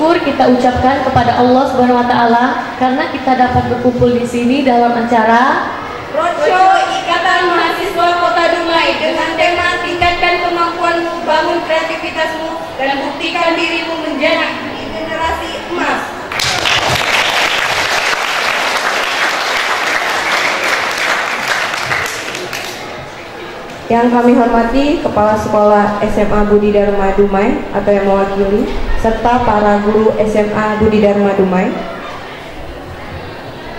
syukur kita ucapkan kepada Allah Subhanahu wa taala karena kita dapat berkumpul di sini dalam acara Roadshow Ikatan Mahasiswa Kota Dumai dengan tema tingkatkan kemampuanmu, bangun kreativitasmu, dan buktikan dirimu menjadi generasi emas. Yang kami hormati Kepala Sekolah SMA Budi Dharma Dumai atau yang mewakili, serta para guru SMA Budi Dharma Dumai.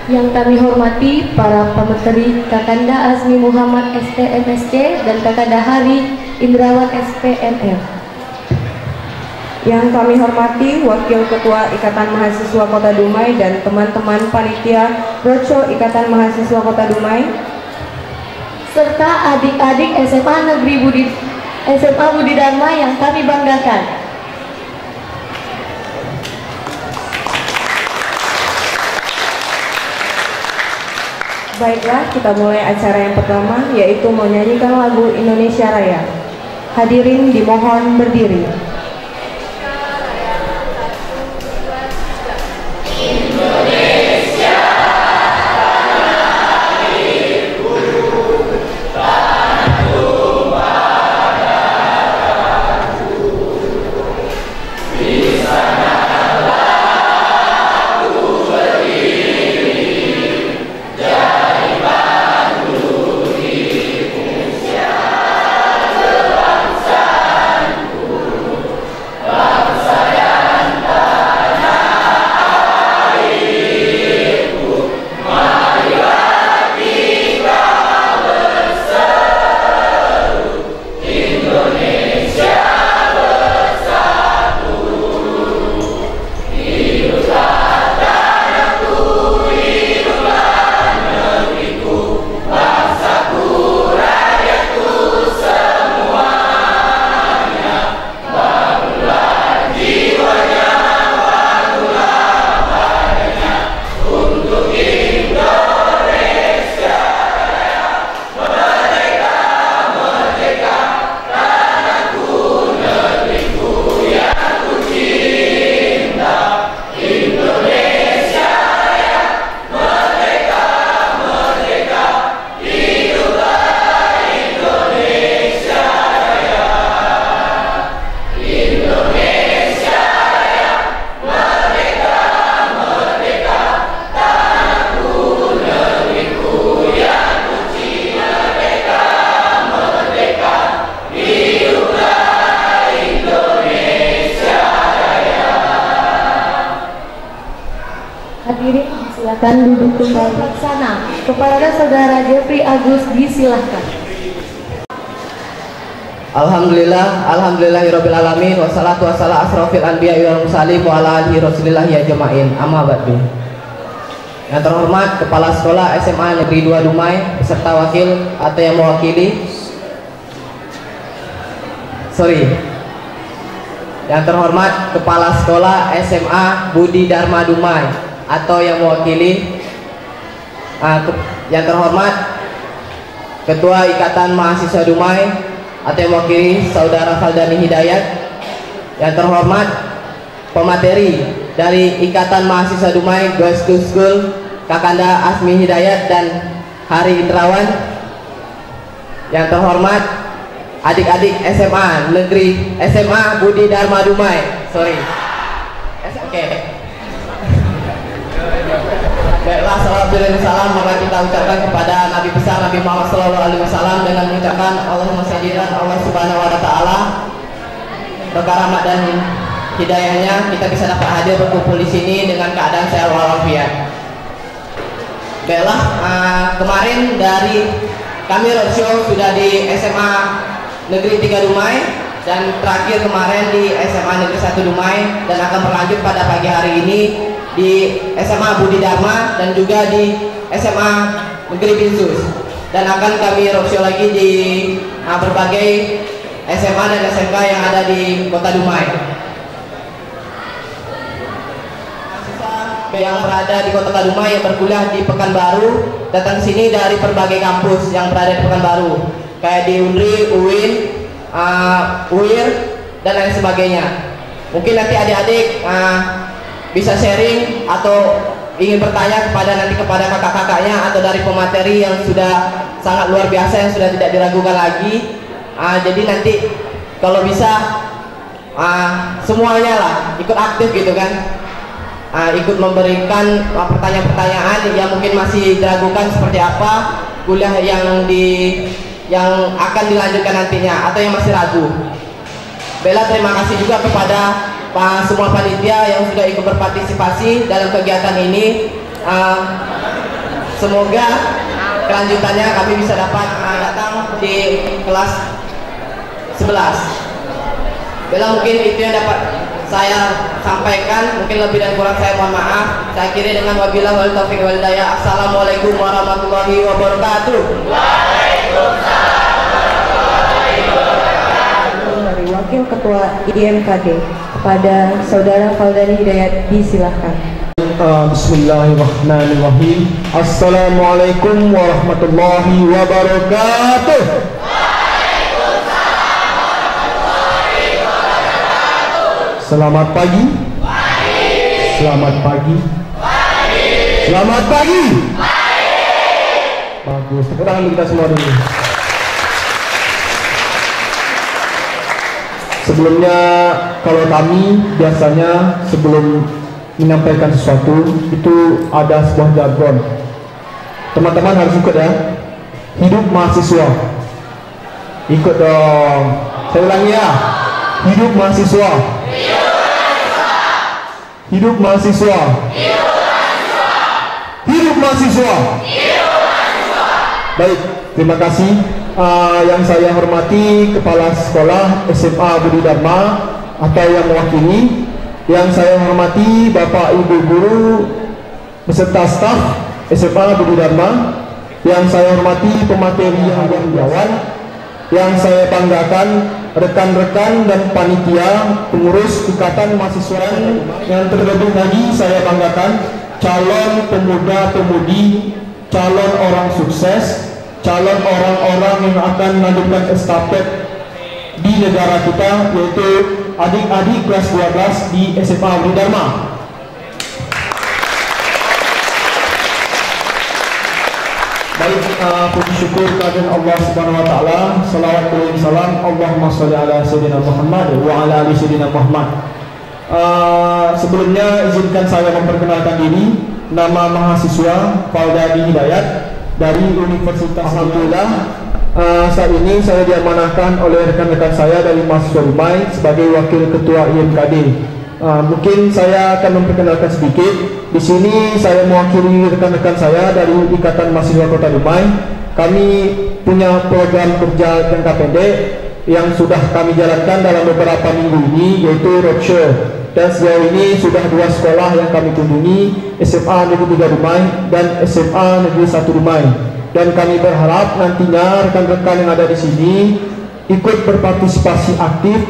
Yang kami hormati para pemateri Kakanda Azmi Muhammad STMSC dan Kakanda Hari Indrawan SPMR. Yang kami hormati Wakil Ketua Ikatan Mahasiswa Kota Dumai dan teman-teman panitia Roadshow Ikatan Mahasiswa Kota Dumai, serta adik-adik SMA Budi Dharma yang kami banggakan. Baiklah, kita mulai acara yang pertama, yaitu menyanyikan lagu Indonesia Raya. Hadirin dimohon berdiri. Hadirin silakan duduk kembali sana. Kepada Saudara Jeffrey Agus disilahkan. Alhamdulillahirabbil alamin wassalatu wassalamu asrofil anbiya'i wal mursalin wa ala alihi rasulillah ya jama'in amma ba'du. Yang terhormat Kepala Sekolah SMA Negeri 2 Dumai beserta wakil atau yang mewakili. Yang terhormat Kepala Sekolah SMA Budi Dharma Dumai atau yang mewakili. Yang terhormat Ketua Ikatan Mahasiswa Dumai atau yang mewakili Saudara Faldani Hidayat. Yang terhormat pemateri dari Ikatan Mahasiswa Dumai Girls School Kakanda Azmi Hidayat dan Hari Indrawan. Yang terhormat adik-adik SMA Budi Dharma Dumai. Baiklah, salam maka kita ucapkan kepada Nabi besar Nabi Muhammad SAW dengan mengucapkan Allahumma shalli ala Allah Subhanahu wa taala. Berkah rahmat dan hidayahnya kita bisa dapat hadir berkumpul di sini dengan keadaan sehat walafiat. Baiklah, kemarin dari kami roadshow sudah di SMA Negeri 3 Dumai dan terakhir kemarin di SMA Negeri 1 Dumai dan akan berlanjut pada pagi hari ini di SMA Budi Dharma dan juga di SMA Negeri Binsus, dan akan kami roadshow lagi di berbagai SMA dan SMK yang ada di Kota Dumai. Mahasiswa yang berada di Kota Dumai yang berkuliah di Pekanbaru datang sini dari berbagai kampus yang berada di Pekanbaru, kayak di UNRI, UIN, UIR dan lain sebagainya. Mungkin nanti adik-adik bisa sharing atau ingin bertanya kepada kakak-kakaknya atau dari pemateri yang sudah sangat luar biasa, yang sudah tidak diragukan lagi. Jadi nanti kalau bisa semuanya lah ikut aktif gitu kan, ikut memberikan pertanyaan-pertanyaan yang mungkin masih diragukan seperti apa kuliah yang akan dilanjutkan nantinya atau yang masih ragu. Bella terima kasih juga kepada semua panitia yang sudah ikut berpartisipasi dalam kegiatan ini. Semoga kelanjutannya kami bisa dapat datang di kelas 11. Bella mungkin itu yang dapat saya sampaikan, mungkin lebih dan kurang saya mohon maaf. Saya akhiri dengan wabillahi wal taufiq wal hidayah. Assalamualaikum warahmatullahi wabarakatuh. Waalaikumsalam warahmatullahi wabarakatuh. Dari Wakil Ketua IMKD kepada Saudara Faldani Hidayat, disilahkan. Bismillahirrahmanirrahim. Assalamualaikum warahmatullahi wabarakatuh. Selamat pagi. Selamat pagi. Selamat pagi. Bagus. Tepuk tangan kita semua dulu. Sebelumnya, kalau kami biasanya sebelum menyampaikan sesuatu itu ada sebuah jargon. Teman-teman harus ikut ya. Hidup mahasiswa. Ikut dong. Saya ulangi ya. Hidup mahasiswa. Hidup mahasiswa. Hidup mahasiswa. Baik, terima kasih. Yang saya hormati Kepala Sekolah SMA Budi Dharma atau yang mewakili, yang saya hormati Bapak Ibu Guru beserta staf SMA Budi Dharma, yang saya hormati pemateri yang berjawab, yang saya banggakan rekan-rekan dan panitia pengurus Ikatan Mahasiswa, yang terlebih lagi saya banggakan calon pemuda-pemudi, calon orang sukses, calon orang-orang yang akan melanjutkan estafet di negara kita, yaitu adik-adik kelas 12 di SMA Budi Dharma. Baik, puji syukur kepada Allah Subhanahu wa taala, salawat dan salam Allahumma shalli ala sayyidina Muhammad wa ala ali sayyidina Muhammad. Sebelumnya izinkan saya memperkenalkan diri. Nama mahasiswa Faldani Hidayat dari Universitas. Alhamdulillah, saat ini saya diamanahkan oleh rekan-rekan saya dari mahasiswa Dumai sebagai wakil ketua IMKD. Mungkin saya akan memperkenalkan sedikit. Di sini saya mewakili rekan-rekan saya dari Ikatan Mahasiswa Kota Dumai. Kami punya program kerja jangka pendek yang sudah kami jalankan dalam beberapa minggu ini, yaitu roadshow. Dan sejauh ini sudah 2 sekolah yang kami kunjungi, SMA Negeri 3 Dumai dan SMA Negeri 1 Dumai. Dan kami berharap nantinya rekan-rekan yang ada di sini ikut berpartisipasi aktif.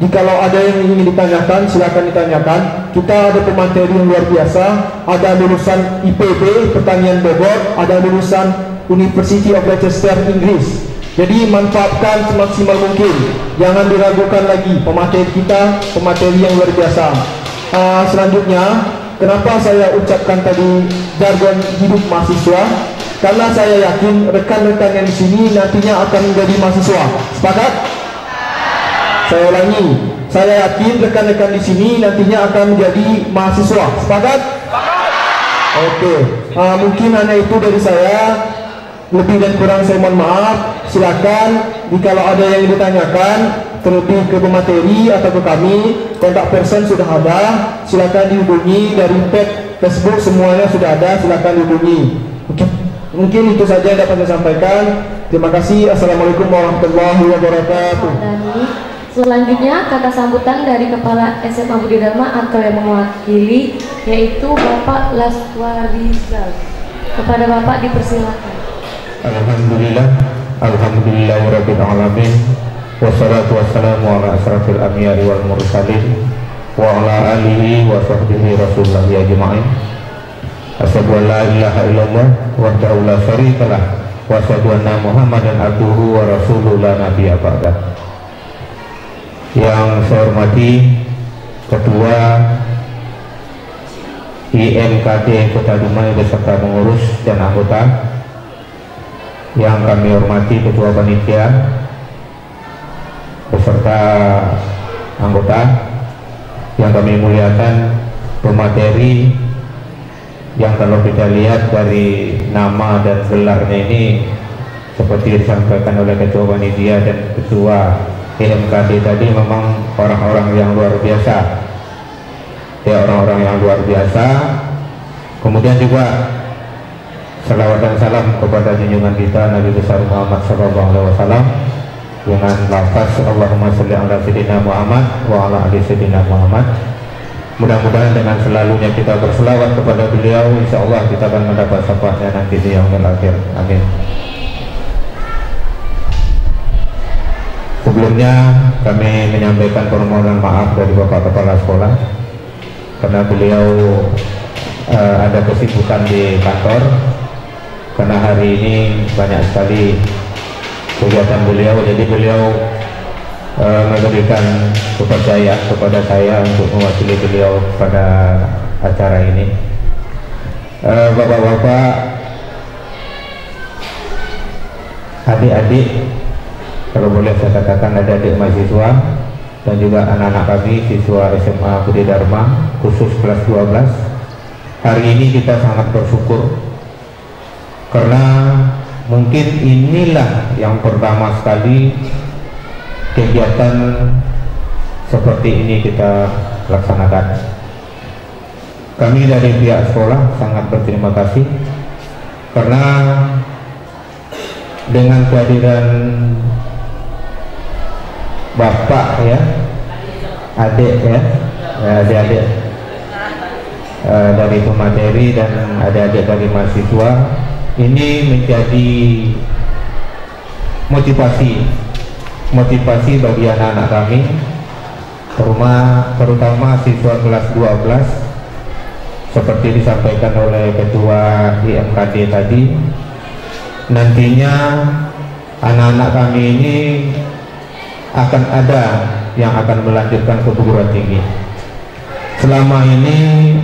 Jikalau ada yang ingin ditanyakan, silakan ditanyakan. Kita ada pemateri yang luar biasa. Ada lulusan IPB Pertanian Bogor, ada lulusan University of Leicester Inggris. Jadi manfaatkan semaksimal mungkin. Jangan diragukan lagi pemateri kita, pemateri yang luar biasa. Selanjutnya, kenapa saya ucapkan tadi jargon hidup mahasiswa? Karena saya yakin rekan-rekan yang di sini nantinya akan menjadi mahasiswa. Sepakat? Saya ulangi, saya yakin rekan-rekan di sini nantinya akan menjadi mahasiswa. Sepakat? Oke. Mungkin hanya itu dari saya. Lebih dan kurang saya mohon maaf. Silakan jikalau ada yang ditanyakan terlebih ke pemateri atau ke kami, kontak person sudah ada. Silakan dihubungi dari page Facebook, semuanya sudah ada. Silakan dihubungi. Mungkin itu saja yang dapat saya sampaikan. Terima kasih. Assalamualaikum warahmatullahi wabarakatuh. Selanjutnya kata sambutan dari Kepala SMA Budi Dharma atau yang mewakili, yaitu Bapak Laswarizal. Kepada Bapak dipersilakan. Alhamdulillah, alhamdulillahirabbil alamin, wassalatu wassalamu ala asrafil anbiya'i wal mursalin wa ala alihi wa sahbihi rasulullah ajma'in. Asyhadu an la ilaha illallah wahdahu la syarikalah wa asyhadu anna Muhammadan abduhu wa rasuluhu la nabiyya ba'dah. Yang saya hormati Ketua IMKD Kota Dumai beserta pengurus dan anggota yang kami hormati, Ketua Panitia beserta anggota yang kami muliakan, pemateri yang kalau kita lihat dari nama dan gelarnya ini seperti disampaikan oleh Ketua Panitia dan Ketua IMKD tadi, memang orang-orang yang luar biasa ya, orang-orang yang luar biasa. Kemudian juga salawat dan salam kepada junjungan kita Nabi besar Muhammad SAW dengan lafaz Allahumma sholli ala sayyidina Muhammad wa ala ali sayyidina Muhammad. Mudah-mudahan dengan selalunya kita berselawat kepada beliau, insya Allah kita akan mendapat syafaatnya nanti di yaumil akhir. Amin. Sebelumnya kami menyampaikan permohonan maaf dari Bapak Kepala Sekolah karena beliau ada kesibukan di kantor, karena hari ini banyak sekali kegiatan beliau, jadi beliau memberikan kepercayaan kepada saya untuk mewakili beliau pada acara ini. Bapak-bapak, adik-adik, kalau boleh saya katakan adik-adik mahasiswa dan juga anak-anak kami siswa SMA Budi Dharma khusus kelas 12, hari ini kita sangat bersyukur karena mungkin inilah yang pertama sekali kegiatan seperti ini kita laksanakan. Kami dari pihak sekolah sangat berterima kasih karena dengan kehadiran Bapak ya, adik ya, adik-adik dari pemateri dan adik-adik dari mahasiswa, ini menjadi motivasi bagi anak-anak kami, terutama siswa kelas 12 seperti disampaikan oleh Ketua IMKD tadi. Nantinya anak-anak kami ini akan ada yang akan melanjutkan ke perguruan tinggi. Selama ini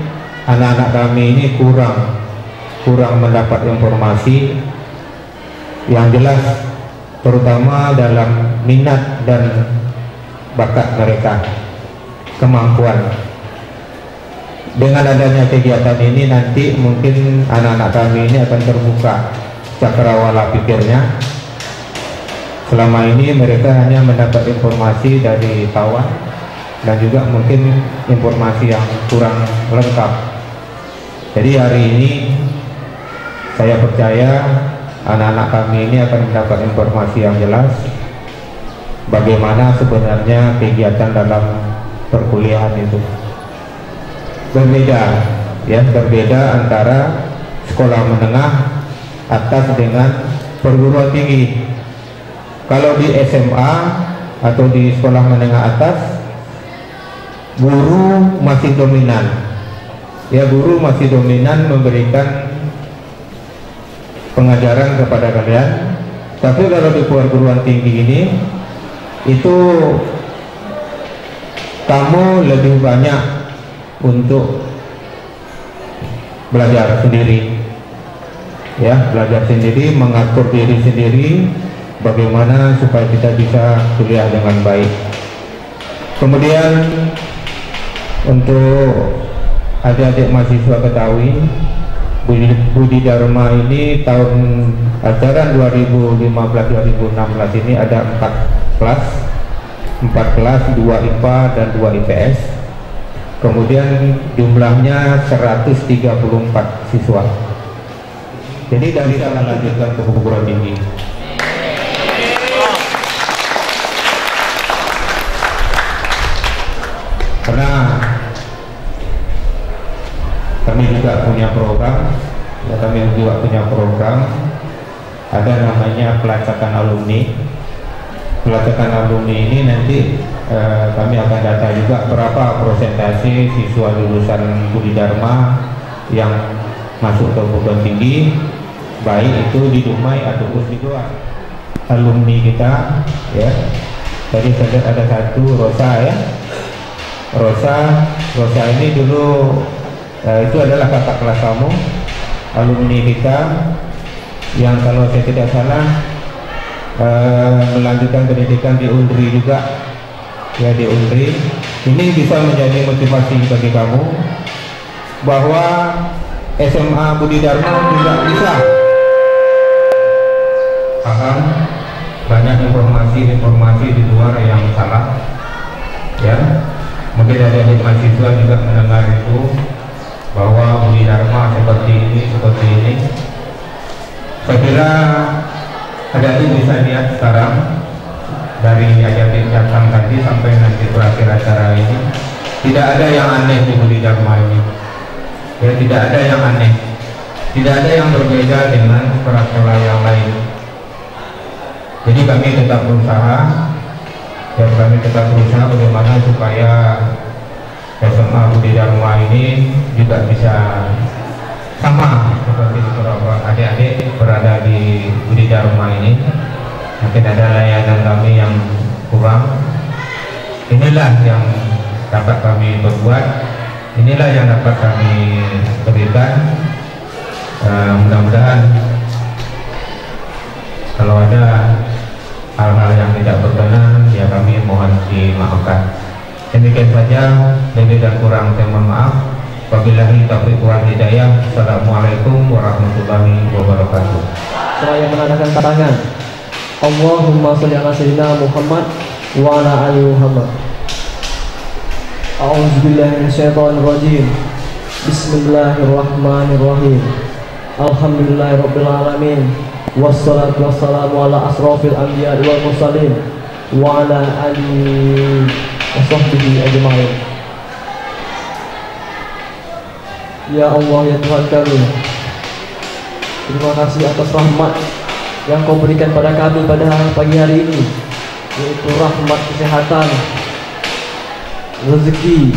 anak-anak kami ini kurang mendapat informasi yang jelas, terutama dalam minat dan bakat mereka, kemampuan. Dengan adanya kegiatan ini nanti mungkin anak-anak kami ini akan terbuka cakrawala pikirnya. Selama ini mereka hanya mendapat informasi dari kawan dan juga mungkin informasi yang kurang lengkap. Jadi hari ini saya percaya anak-anak kami ini akan mendapat informasi yang jelas bagaimana sebenarnya kegiatan dalam perkuliahan itu. Berbeda antara sekolah menengah atas dengan perguruan tinggi. Kalau di SMA atau di sekolah menengah atas, guru masih dominan. Ya, guru masih dominan memberikan pengajaran kepada kalian. Tapi kalau di perguruan tinggi ini, itu kamu lebih banyak untuk belajar sendiri. Ya, belajar sendiri, mengatur diri sendiri, bagaimana supaya kita bisa kuliah dengan baik. Kemudian untuk adik-adik mahasiswa ketahui, Budi Dharma ini tahun ajaran 2015-2016 ini ada 4 kelas, 2 IPA dan 2 IPS. Kemudian jumlahnya 134 siswa. Jadi dari sana lanjutkan ke perguruan tinggi. Karena kami juga punya program, ada namanya pelacakan alumni. Pelacakan alumni ini nanti kami akan data juga berapa persentase siswa lulusan Budi Dharma yang masuk ke perguruan tinggi, baik itu di Dumai atau di luar. Alumni kita, ya. Tadi saya lihat ada satu Rosa, ya. Rosa ini dulu itu adalah kakak kelas kamu, alumni kita yang kalau saya tidak salah melanjutkan pendidikan di Undri juga, ya di Undri. Ini bisa menjadi motivasi bagi kamu bahwa SMA Budi Dharma juga bisa paham banyak informasi di luar yang salah, ya. Mungkin ada mahasiswa juga mendengar itu bahwa Budi Dharma seperti ini. Saya kira ada yang bisa lihat sekarang dari ajaran datang tadi sampai nanti berakhir acara ini, tidak ada yang aneh di Budi Dharma ini. Ya, tidak ada yang aneh, tidak ada yang berbeda dengan sekolah yang lain. Jadi kami tetap berusaha, bagaimana supaya SMA Budi Dharma ini juga bisa sama seperti beberapa adik-adik berada di Budi Dharma ini. Mungkin ada layanan kami yang kurang. Inilah yang dapat kami berbuat, inilah yang dapat kami berikan. Mudah-mudahan kalau ada hal-hal yang tidak berkenan, ya kami mohon dimaafkan. Demikian saja, lebih dan kurang saya mohon maaf. Wabillahi taufiq wal hidayah. Assalamualaikum warahmatullahi wabarakatuh. Saya menandakan tangan. Allahumma sholli ala sayyidina Muhammad wa ala ali Muhammad. A'udzubillahi minasyaitonir rajim. Bismillahirrahmanirrahim. Alhamdulillahirabbil alamin. Wassalatu wassalamu ala asrofil anbiya wal mursalin wa ala alihi wa sahbihi ajma'in. Ya Allah, ya Tuhan kami, terima kasih atas rahmat yang Kau berikan pada kami pada pagi hari ini, yaitu rahmat kesehatan, rezeki,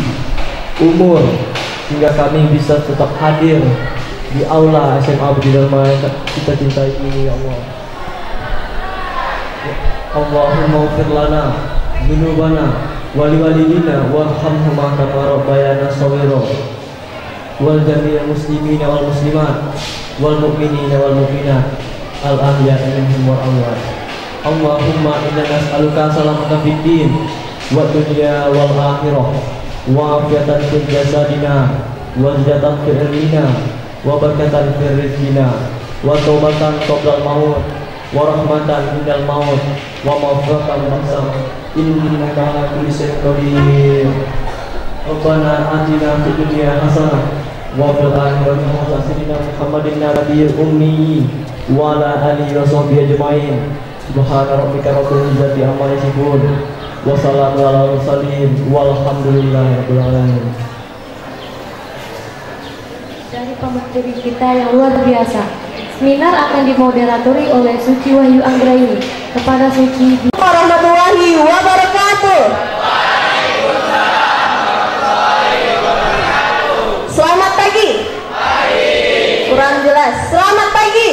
umur, sehingga kami bisa tetap hadir di aula SMA Budi Dharma yang kita cintai ini, ya Allah. Allahumma ufir lana dunubana wali walidina warhamhuma kama rabbayana shaghira wal jami'il muslimina wal muslimat wal mu'minina wal mu'minat al ahya'i minhum wal amwat. Allahumma inna nas'aluka salamatan fid din wa dunya wal akhirah wa afiatan fil jasadina wa zidatan fil ilmina wa barakatan fil rizqina wa taubatan qabla al maut wa rahmatan indal maut wa maghfiratan ba'da innaka ala kulli shay'in qadir. Rabbana atina fid dunya hasanah wa fil akhirati hasanah sayyidina Muhammadin nabiyil ummi wa ala alihi wa sahbihi ajma'in. Subhana rabbika rabbil izzati amma yasifun wa salamun alal mursalin walhamdulillahi rabbil alamin. Dari pemateri kita yang luar biasa, seminar akan dimoderatori oleh Suci Wahyu Anggraini. Kepada Suci warahmatullahi wabarakatuh. Selamat pagi. Kurang jelas. Selamat pagi.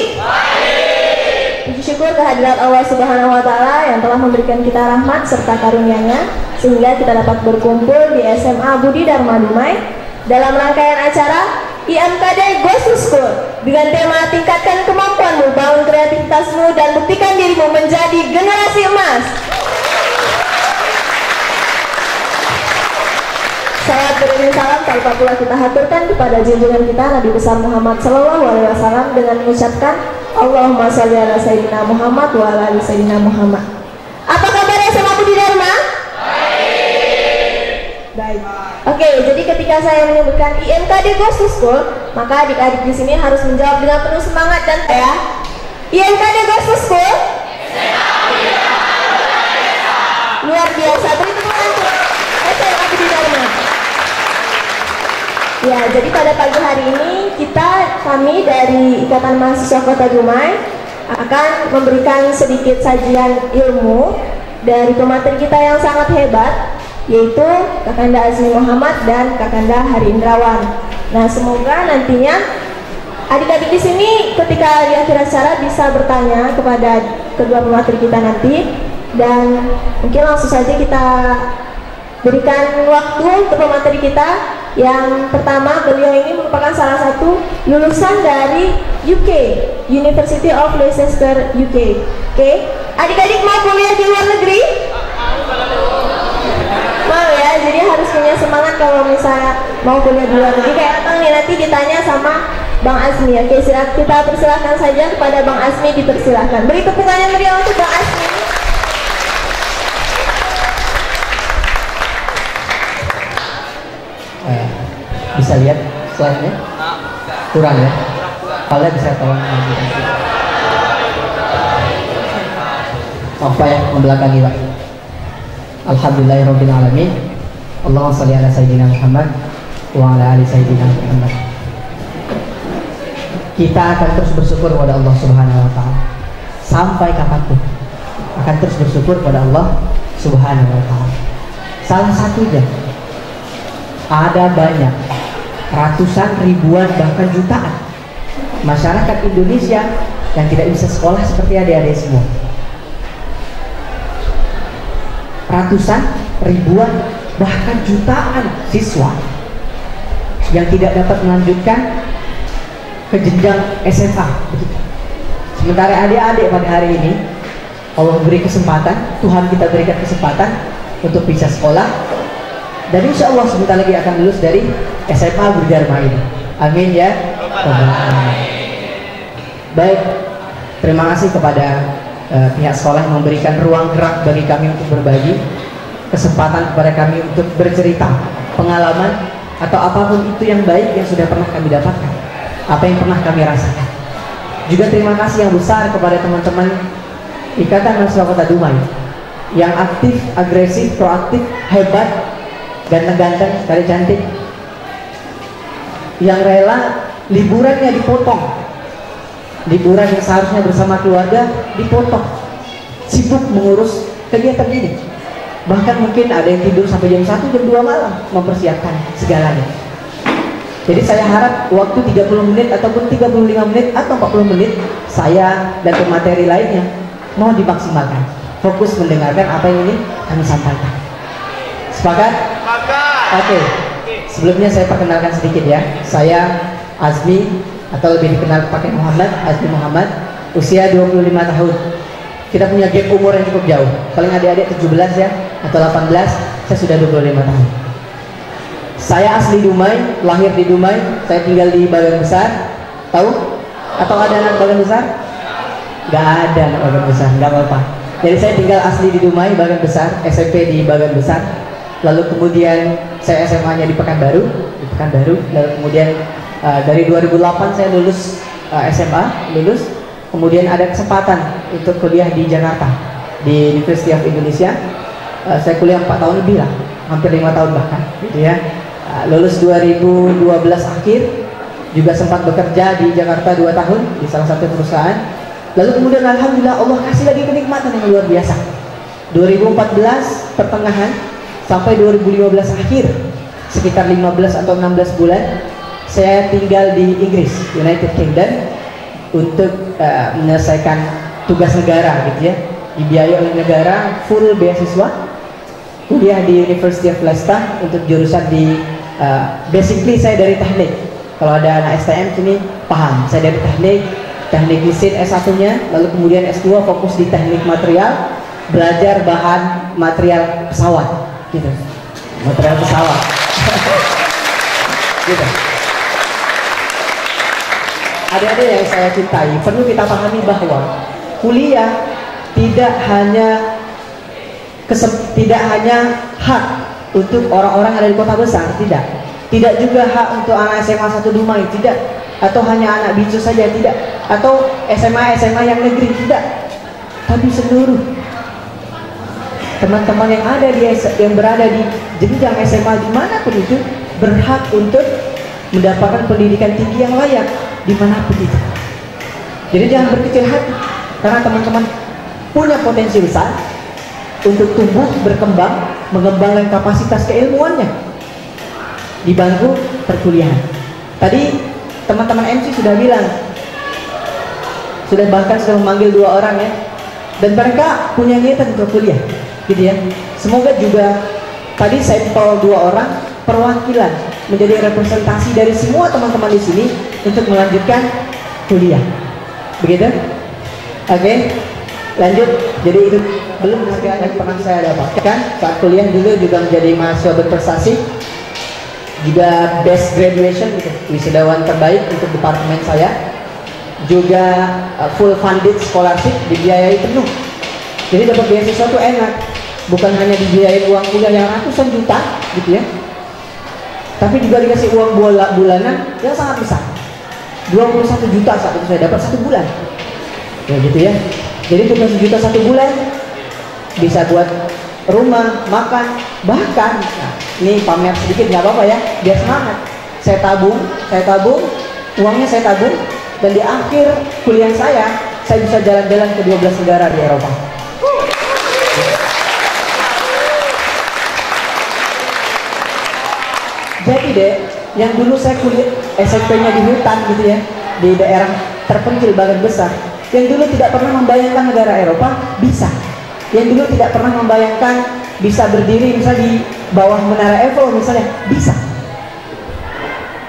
Puji syukur kehadirat Allah Subhanahu wa Ta'ala yang telah memberikan kita rahmat serta karunia-Nya sehingga kita dapat berkumpul di SMA Budi Dharma Dumai dalam rangkaian acara IMKD Goes to School dengan tema tingkatkan kemampuanmu, bangun kreativitasmu, dan buktikan dirimu menjadi generasi emas. Salam beriring salam tanpa pula kita haturkan kepada junjungan kita Nabi besar Muhammad Sallallahu Alaihi Wasallam dengan mengucapkan Allahumma sholli ala sayyidina Muhammad wa ala ali sayyidina Muhammad. Apa kabar SMA Budi Dharma? Baik. Oke, jadi ketika saya menyebutkan IMKD Goes to School, maka adik-adik di sini harus menjawab dengan penuh semangat dan ya. IMKD Goes to School? Luar biasa. Beri tepuk tangan untuk SMA Budi Dharma. Ya, jadi pada pagi hari ini kami dari Ikatan Mahasiswa Kota Dumai akan memberikan sedikit sajian ilmu dari pemateri kita yang sangat hebat, yaitu Kakanda Azmi Muhammad dan Kakanda Hari Indrawan. Nah, semoga nantinya adik-adik di sini ketika di akhir acara bisa bertanya kepada kedua pemateri kita nanti, dan mungkin langsung saja kita berikan waktu untuk pemateri kita. Yang pertama, beliau ini merupakan salah satu lulusan dari UK, University of Leicester UK. Oke, adik-adik mau kuliah di luar negeri? Mau ya, jadi harus punya semangat kalau misalnya mau kuliah di luar negeri. Kayak Bang nih, nanti ditanya sama Bang Azmi. Oke, kita persilahkan saja kepada Bang Azmi, dipersilahkan. Beri tepuk tangan meriah untuk Bang Azmi. Bisa lihat slide-nya? Kurang ya? Kalian bisa tolong lagi. Apa ya, membelakangi Pak. Alhamdulillahirrabbilalamin. Allahumma sholli ala sayyidina Muhammad wa ala ali sayyidina Muhammad. Kita akan terus bersyukur kepada Allah Subhanahu wa ta'ala sampai kapanpun. Akan terus bersyukur kepada Allah Subhanahu wa ta'ala. Salah satunya, ada banyak, ratusan, ribuan, bahkan jutaan masyarakat Indonesia yang tidak bisa sekolah seperti adik-adik semua. Ratusan, ribuan, bahkan jutaan siswa yang tidak dapat melanjutkan ke jenjang SMA. Sementara adik-adik pada hari ini Allah beri kesempatan, Tuhan kita berikan kesempatan untuk bisa sekolah, dan insya Allah sebentar lagi akan lulus dari SMA Budi Dharma ini. Amin ya. Baik, terima kasih kepada pihak sekolah yang memberikan ruang gerak bagi kami untuk berbagi, kesempatan kepada kami untuk bercerita pengalaman atau apapun itu yang baik yang sudah pernah kami dapatkan, apa yang pernah kami rasakan. Juga terima kasih yang besar kepada teman-teman Ikatan Mahasiswa Kota Dumai yang aktif, agresif, proaktif, hebat, ganteng-ganteng, sekali cantik, yang rela liburannya dipotong. Liburan yang seharusnya bersama keluarga dipotong, sibuk mengurus kegiatan ini. Bahkan mungkin ada yang tidur sampai jam 1, jam 2 malam mempersiapkan segalanya. Jadi saya harap waktu 30 menit ataupun 35 menit atau 40 menit saya dan pemateri lainnya mau dimaksimalkan, fokus mendengarkan apa yang ini kami sampaikan. Sepakat? Oke. Sebelumnya saya perkenalkan sedikit ya. Saya Azmi, atau lebih dikenal pakai Muhammad, Azmi Muhammad, usia 25 tahun. Kita punya gap umur yang cukup jauh. Paling adik-adik 17 ya, atau 18, saya sudah 25 tahun. Saya asli Dumai, lahir di Dumai, saya tinggal di Bagan Besar. Tahu? Atau ada anak Bagan Besar? Gak ada anak Bagan Besar, gak apa-apa. Jadi saya tinggal asli di Dumai, Bagan Besar, SMP di Bagan Besar. Lalu kemudian saya SMA-nya di Pekanbaru, lalu kemudian dari 2008 saya lulus SMA, kemudian ada kesempatan untuk kuliah di Jakarta di University of Indonesia. Saya kuliah 4 tahun lebih lah, hampir 5 tahun bahkan gitu ya. Lulus 2012 akhir, juga sempat bekerja di Jakarta 2 tahun di salah satu perusahaan. Lalu kemudian alhamdulillah Allah kasih lagi kenikmatan yang luar biasa. 2014 pertengahan sampai 2015 akhir, sekitar 15 atau 16 bulan saya tinggal di Inggris, United Kingdom, untuk menyelesaikan tugas negara gitu ya, dibiayai oleh negara, full beasiswa, kuliah di University of Leicester untuk jurusan di basically saya dari teknik. Kalau ada anak STM sini paham, saya dari teknik mesin S1-nya, lalu kemudian S2 fokus di teknik material, belajar bahan material pesawat gitu, material pesawat gitu. Adik-adik yang saya cintai, perlu kita pahami bahwa kuliah tidak hanya hak untuk orang-orang yang ada di kota besar, tidak juga hak untuk anak SMA 1 Dumai, tidak, atau hanya anak bicu saja, tidak, atau SMA yang negeri, tidak, tapi seluruh teman-teman yang berada di jenjang SMA dimanapun itu berhak untuk mendapatkan pendidikan tinggi yang layak dimanapun itu. Jadi jangan berkecil hati, karena teman-teman punya potensi besar untuk tumbuh, berkembang, mengembangkan kapasitas keilmuannya di bangku perkuliahan. Tadi teman-teman MC sudah bilang, bahkan sudah memanggil 2 orang ya, dan mereka punya niatan untuk kuliah gitu ya. Semoga juga tadi sampel 2 orang perwakilan menjadi representasi dari semua teman-teman di sini untuk melanjutkan kuliah. Begitu? Oke, lanjut. Jadi itu belum harga yang pernah saya dapatkan saat kuliah dulu, juga menjadi mahasiswa berprestasi, juga best graduation gitu, wisudawan terbaik untuk departemen saya, juga full funded scholarship, dibiayai penuh. Jadi dapat beasiswa itu enak, bukan hanya dibiayai uang kuliah yang ratusan juta gitu ya, tapi juga dikasih uang bulanan yang sangat besar, 21 juta saat itu saya dapat 1 bulan ya gitu ya. Jadi 21 juta 1 bulan bisa buat rumah, makan, bahkan nah, ini pamer sedikit nggak apa-apa ya, biar semangat. Saya tabung, uangnya saya tabung, dan di akhir kuliah saya bisa jalan-jalan ke 12 negara di Eropa. Jadi deh, yang dulu saya kuliah SMP-nya di hutan gitu ya, di daerah terpencil bagian besar, yang dulu tidak pernah membayangkan negara Eropa bisa, yang dulu tidak pernah membayangkan bisa berdiri misalnya di bawah menara Eiffel misalnya, bisa.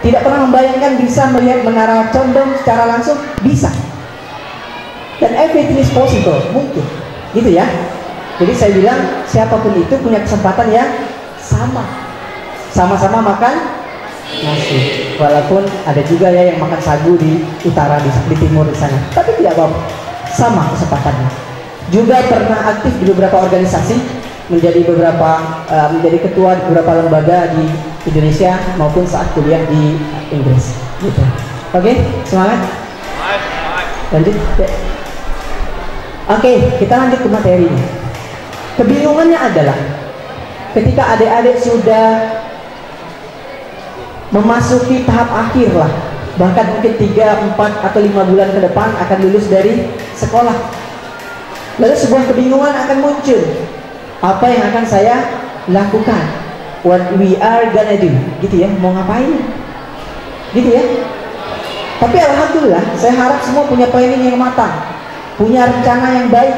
Tidak pernah membayangkan bisa melihat menara Condong secara langsung, bisa. Dan everything is possible, mungkin, gitu ya. Jadi saya bilang siapapun itu punya kesempatan yang sama-sama makan nasi. Walaupun ada juga ya yang makan sagu di utara, di timur di sana, tapi tidak apa-apa, sama kesempatannya. Juga pernah aktif di beberapa organisasi, menjadi ketua di beberapa lembaga di Indonesia maupun saat kuliah di Inggris. Gitu. Oke, semangat. Lanjut. Oke, kita lanjut ke materinya. Kebingungannya adalah ketika adik-adik sudah memasuki tahap akhir lah, bahkan mungkin 3, 4, atau 5 bulan ke depan akan lulus dari sekolah, lalu sebuah kebingungan akan muncul. Apa yang akan saya lakukan? What we are gonna do, gitu ya, mau ngapain, gitu ya. Tapi alhamdulillah, saya harap semua punya planning yang matang, punya rencana yang baik,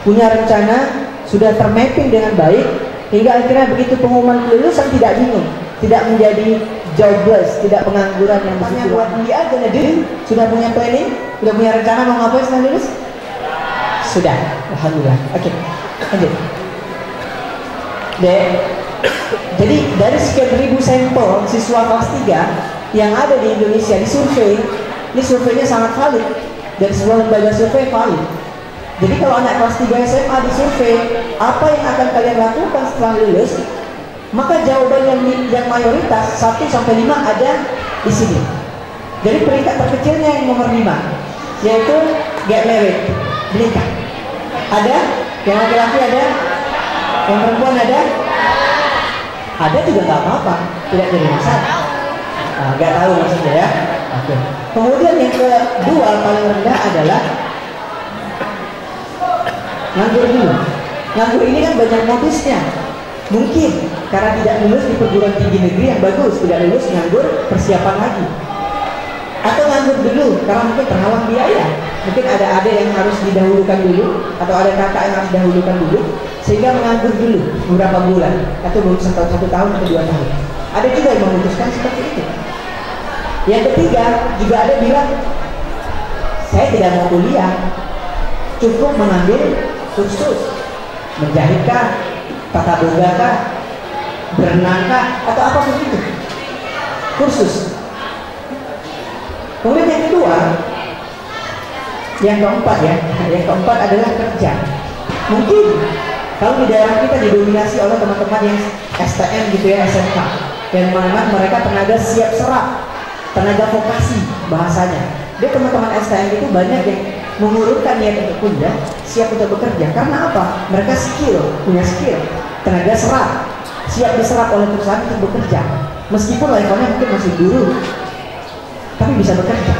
punya rencana sudah termapping dengan baik, hingga akhirnya begitu pengumuman kelulusan tidak bingung, tidak menjadi jobless, tidak pengangguran yang begitu. What we are gonna do, sudah punya planning, sudah punya rencana mau ngapain setelah lulus? Sudah, alhamdulillah. Oke, lanjut. Jadi dari sekian ribu sampel siswa kelas 3 yang ada di Indonesia disurvei, ini surveinya sangat valid dari sebuah lembaga survei valid. Jadi kalau anak kelas 3 SMA disurvei, apa yang akan kalian lakukan setelah lulus? Maka jawaban yang mayoritas 1 sampai 5 ada di sini. Jadi peringkat terkecilnya yang nomor 5, yaitu get married, menikah. Ada? Yang laki-laki ada? Yang perempuan ada? Ada juga nggak apa-apa, tidak jadi masalah. Nggak tahu maksudnya ya. Oke. Kemudian yang kedua paling rendah adalah nganggur dulu. Nganggur ini kan banyak modusnya. Mungkin karena tidak lulus di perguruan tinggi negeri yang bagus, tidak lulus nganggur persiapan lagi. Atau nganggur dulu karena mungkin terhalang biaya. Mungkin ada adik yang harus didahulukan dulu, atau ada kakak yang harus didahulukan dulu, sehingga menganggur dulu beberapa bulan, atau belum sampai 1 tahun atau 2 tahun. Ada juga yang memutuskan seperti itu. Yang ketiga, juga ada bilang, saya tidak mau kuliah, cukup mengambil kursus menjahitkah, tata boga kah, berenang kah, atau apapun itu, kursus. Kemudian yang kedua, yang keempat ya, yang keempat adalah kerja. Mungkin kalau di daerah kita didominasi oleh teman-teman yang STM gitu ya, SMK, yang mana mereka tenaga siap serap, tenaga vokasi bahasanya. Dia teman-teman STM itu banyak yang mengurutkan niat untuk kuliah, siap untuk bekerja. Karena apa? Mereka punya skill, tenaga serap, siap diserap oleh perusahaan untuk bekerja. Meskipun levelnya mungkin masih guru, tapi bisa bekerja,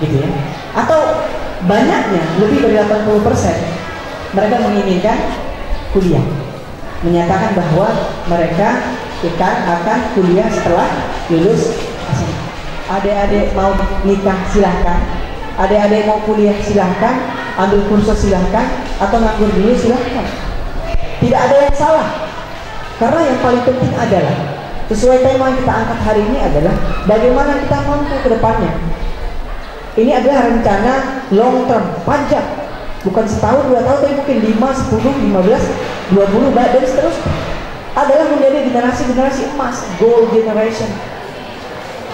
gitu ya. Atau banyaknya, lebih dari 80% mereka menginginkan kuliah, menyatakan bahwa mereka akan kuliah setelah lulus SMA. Adik-adik mau nikah silahkan, adik-adik mau kuliah silahkan, ambil kursus silahkan, atau nganggur dulu silahkan. Tidak ada yang salah. Karena yang paling penting adalah sesuai tema yang kita angkat hari ini adalah bagaimana kita mampu ke depannya. Ini adalah rencana long term, panjang, bukan setahun, 2 tahun, tapi mungkin 5, 10, 15, 20, dan seterusnya. Adalah menjadi generasi-generasi emas, gold generation.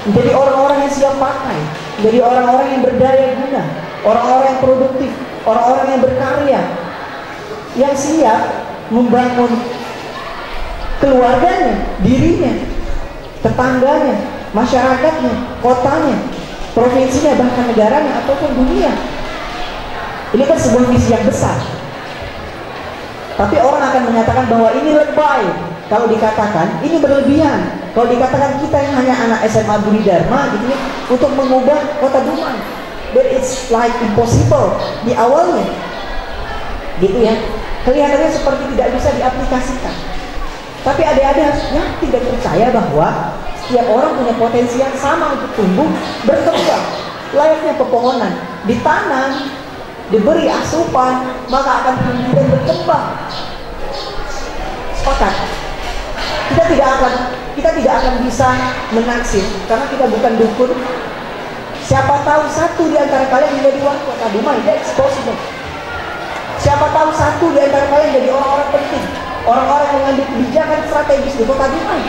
Menjadi orang-orang yang siap pakai, menjadi orang-orang yang berdaya guna, orang-orang yang produktif, orang-orang yang berkarya, yang siap membangun keluarganya, dirinya, tetangganya, masyarakatnya, kotanya, provinsinya, bahkan negaranya ataupun dunia. Ini kan sebuah misi yang besar. Tapi orang akan menyatakan bahwa ini lebay. Kalau dikatakan ini berlebihan. Kalau dikatakan kita yang hanya anak SMA Budi Dharma gitu ya, untuk mengubah kota Dumai, but it's like impossible di awalnya, gitu ya. Kelihatannya seperti tidak bisa diaplikasikan. Tapi adik-adik yang tidak percaya bahwa setiap orang punya potensi yang sama untuk tumbuh, berkembang, layaknya pepohonan, ditanam, diberi asupan, maka akan tumbuh dan berkembang. Sepakat? Kita tidak akan bisa menaksir karena kita bukan dukun. Siapa tahu satu di antara kalian menjadi wali kota Dumai, that's possible. Siapa tahu satu di antara kalian jadi orang-orang penting, orang-orang yang mengambil kebijakan strategis di kota Dumai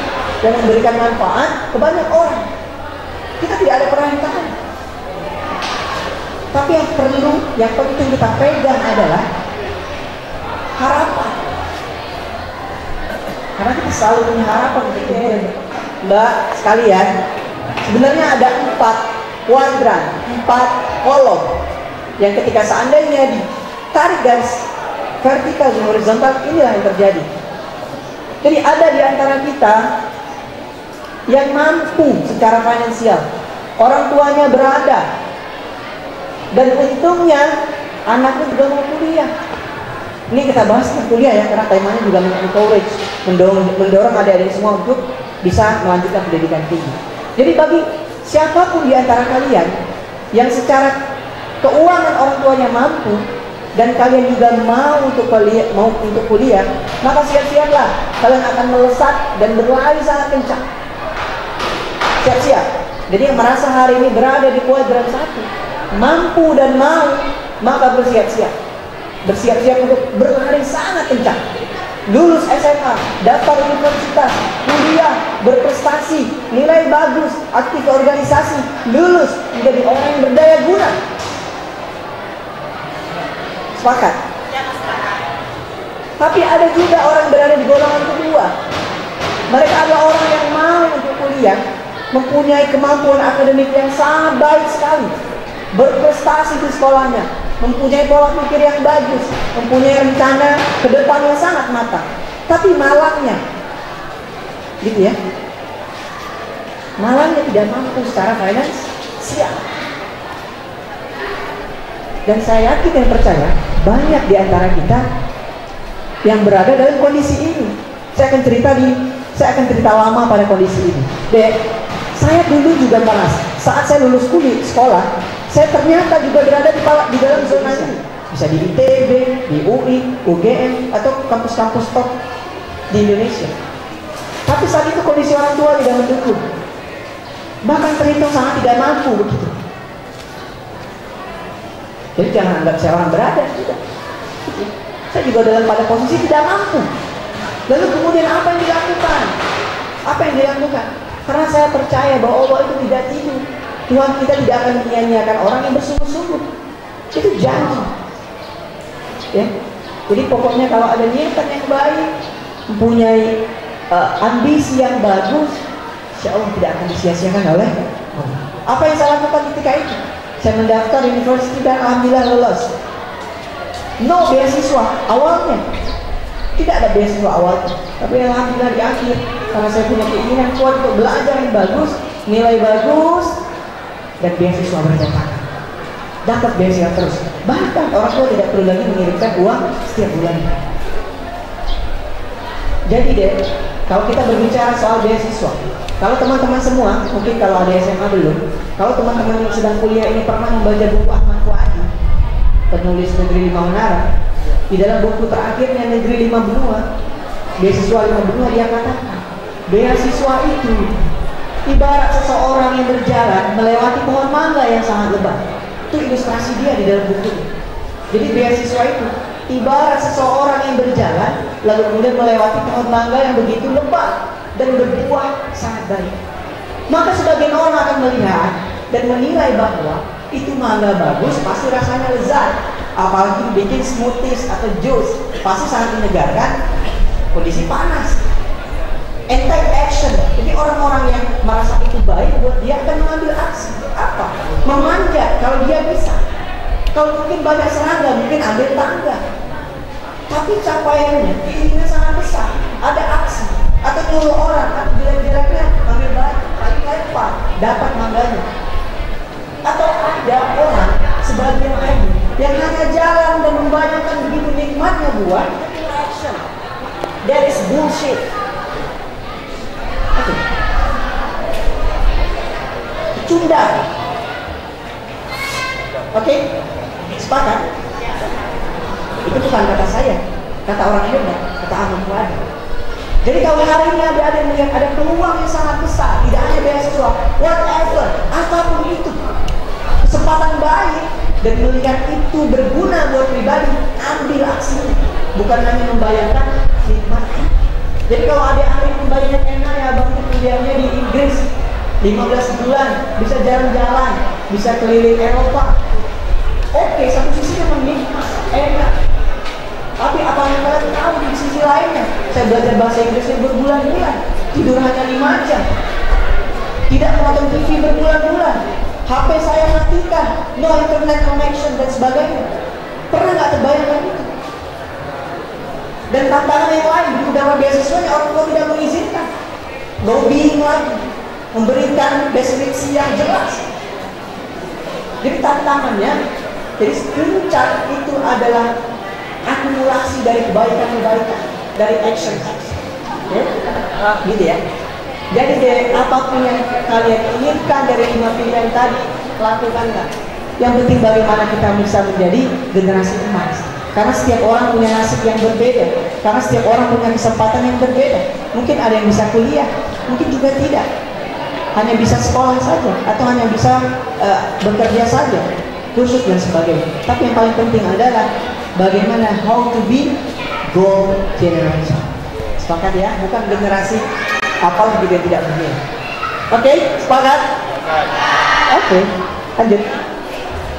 dan memberikan manfaat ke banyak orang. Kita tidak ada pernah yang tahu. Tapi yang penting kita pegang adalah harapan. Karena kita selalu punya harapan untuk kemudian. Mbak sekalian, sebenarnya ada 4 kuadran, 4 kolom yang ketika seandainya ditarik garis vertikal dan horizontal, inilah yang terjadi. Jadi ada di antara kita yang mampu secara finansial, orang tuanya berada, dan untungnya anaknya juga mau kuliah. Ini kita bahas tentang kuliah ya, karena temanya juga encourage, mendorong adik-adik semua untuk bisa melanjutkan pendidikan tinggi. Jadi bagi siapapun di antara kalian yang secara keuangan orang tuanya mampu dan kalian juga mau untuk kuliah, maka siap-siaplah, kalian akan melesat dan berlari sangat kencang. Siap-siap. Jadi yang merasa hari ini berada di kuadran 1, mampu dan mau, maka bersiap-siap. Bersiap-siap untuk berlari sangat kencang. Lulus SMA, daftar universitas, kuliah, berprestasi, nilai bagus, aktif organisasi, lulus, menjadi orang yang berdaya guna. Sepakat? Tapi ada juga orang berada di golongan kedua. Mereka adalah orang yang mau untuk kuliah, mempunyai kemampuan akademik yang sangat baik sekali, berprestasi di sekolahnya, mempunyai pola pikir yang bagus, mempunyai rencana ke depan yang sangat matang. Tapi malangnya, gitu ya, malangnya tidak mampu secara finansial. Dan saya yakin dan percaya banyak di antara kita yang berada dalam kondisi ini. Saya akan cerita lama pada kondisi ini. Dek, saya dulu juga malas. Saat saya lulus sekolah, saya ternyata juga berada di dalam zona ini. Bisa di ITB, di UI, UGM, atau kampus-kampus top di Indonesia. Tapi saat itu kondisi orang tua tidak mendukung. Bahkan terhitung sangat tidak mampu begitu. Jadi jangan anggap saya orang berada, tidak. Saya juga pada posisi tidak mampu. Lalu kemudian apa yang dilakukan? Apa yang dilakukan? Karena saya percaya bahwa Allah itu tidak tidur. Tuhan kita tidak akan menyia-nyiakan orang yang bersungguh-sungguh. Itu janji. Ya. Jadi pokoknya kalau ada niatan yang baik, mempunyai ambisi yang bagus, insya Allah tidak akan disia-siakan oleh Allah. Apa yang saya lakukan ketika itu? Saya mendaftar universitas dan alhamdulillah lolos. No beasiswa awalnya. Tidak ada beasiswa awalnya. Tapi alhamdulillah di akhir, karena saya punya keinginan kuat untuk belajar yang bagus, nilai bagus, dan beasiswa berdatangan. Dapat beasiswa terus. Bahkan orang tua tidak perlu lagi mengirimkan uang setiap bulan. Jadi deh, kalau kita berbicara soal beasiswa, kalau teman-teman semua, mungkin kalau ada SMA belum, kalau teman-teman yang sedang kuliah ini pernah membaca buku Ahmad Fuadi, penulis Negeri 5 Menara, di dalam buku terakhirnya Negeri 5 Benua, beasiswa 5 benua, dia katakan beasiswa itu ibarat seseorang yang berjalan melewati pohon mangga yang sangat lebat. Itu ilustrasi dia di dalam buku. Jadi beasiswa itu ibarat seseorang yang berjalan lalu kemudian melewati pohon mangga yang begitu lebat dan berbuah sangat baik. Maka sebagian orang akan melihat dan menilai bahwa itu mangga bagus, pasti rasanya lezat, apalagi bikin smoothies atau jus, pasti sangat menyegarkan kondisi panas. And take action. Jadi orang-orang yang merasa itu baik buat dia akan mengambil aksi. Apa? Memanjat kalau dia bisa. Kalau mungkin banyak serangga, mungkin ambil tangga. Tapi capaiannya, keinginan sangat besar. Ada aksi. Atau nyuruh orang, atau jelek-jeleknya ambil batu, lagi lempar, dapat mangganya. Atau ada orang sebagian lagi yang hanya jalan dan membayangkan begitu nikmatnya buat action. That is bullshit. Oke. Cundang. Oke? Sepakat? Itu bukan kata saya, kata orang hebat, kata Ahmad Fuadi. Jadi kalau hari ini ada yang melihat ada peluang yang sangat besar, tidak hanya beasiswa, whatever, apapun itu, kesempatan baik dan melihat itu berguna buat pribadi, ambil aksinya, bukan hanya membayangkan nikmatnya. Jadi kalau adik-adik membayangkan enak ya bang, kuliahnya di Inggris 15 bulan, bisa jalan-jalan, bisa keliling Eropa. Oke, satu sisi memang nikmat, enak. Tapi apa yang kalian tahu di sisi lainnya? Saya belajar bahasa Inggrisnya berbulan-bulan, tidur hanya 5 jam, tidak menonton TV berbulan-bulan, HP saya matikan, no internet connection dan sebagainya. Pernah nggak terbayangkan itu? Dan tantangan yang lain di udara beasiswanya orang tua tidak mengizinkan, lobbying lagi, memberikan deskripsi yang jelas. Jadi tantangannya, jadi puncak itu adalah akumulasi dari kebaikan-kebaikan, dari action. Gitu ya. Jadi dari apapun yang kalian inginkan dari 5 pilihan tadi, lakukanlah. Yang penting bagaimana kita bisa menjadi generasi emas. Karena setiap orang punya nasib yang berbeda. Karena setiap orang punya kesempatan yang berbeda. Mungkin ada yang bisa kuliah, mungkin juga tidak. Hanya bisa sekolah saja, atau hanya bisa bekerja saja, kursus dan sebagainya. Tapi yang paling penting adalah bagaimana how to be gold generation. Sepakat ya? Bukan generasi apalah juga tidak punya. Oke, sepakat? Oke, lanjut.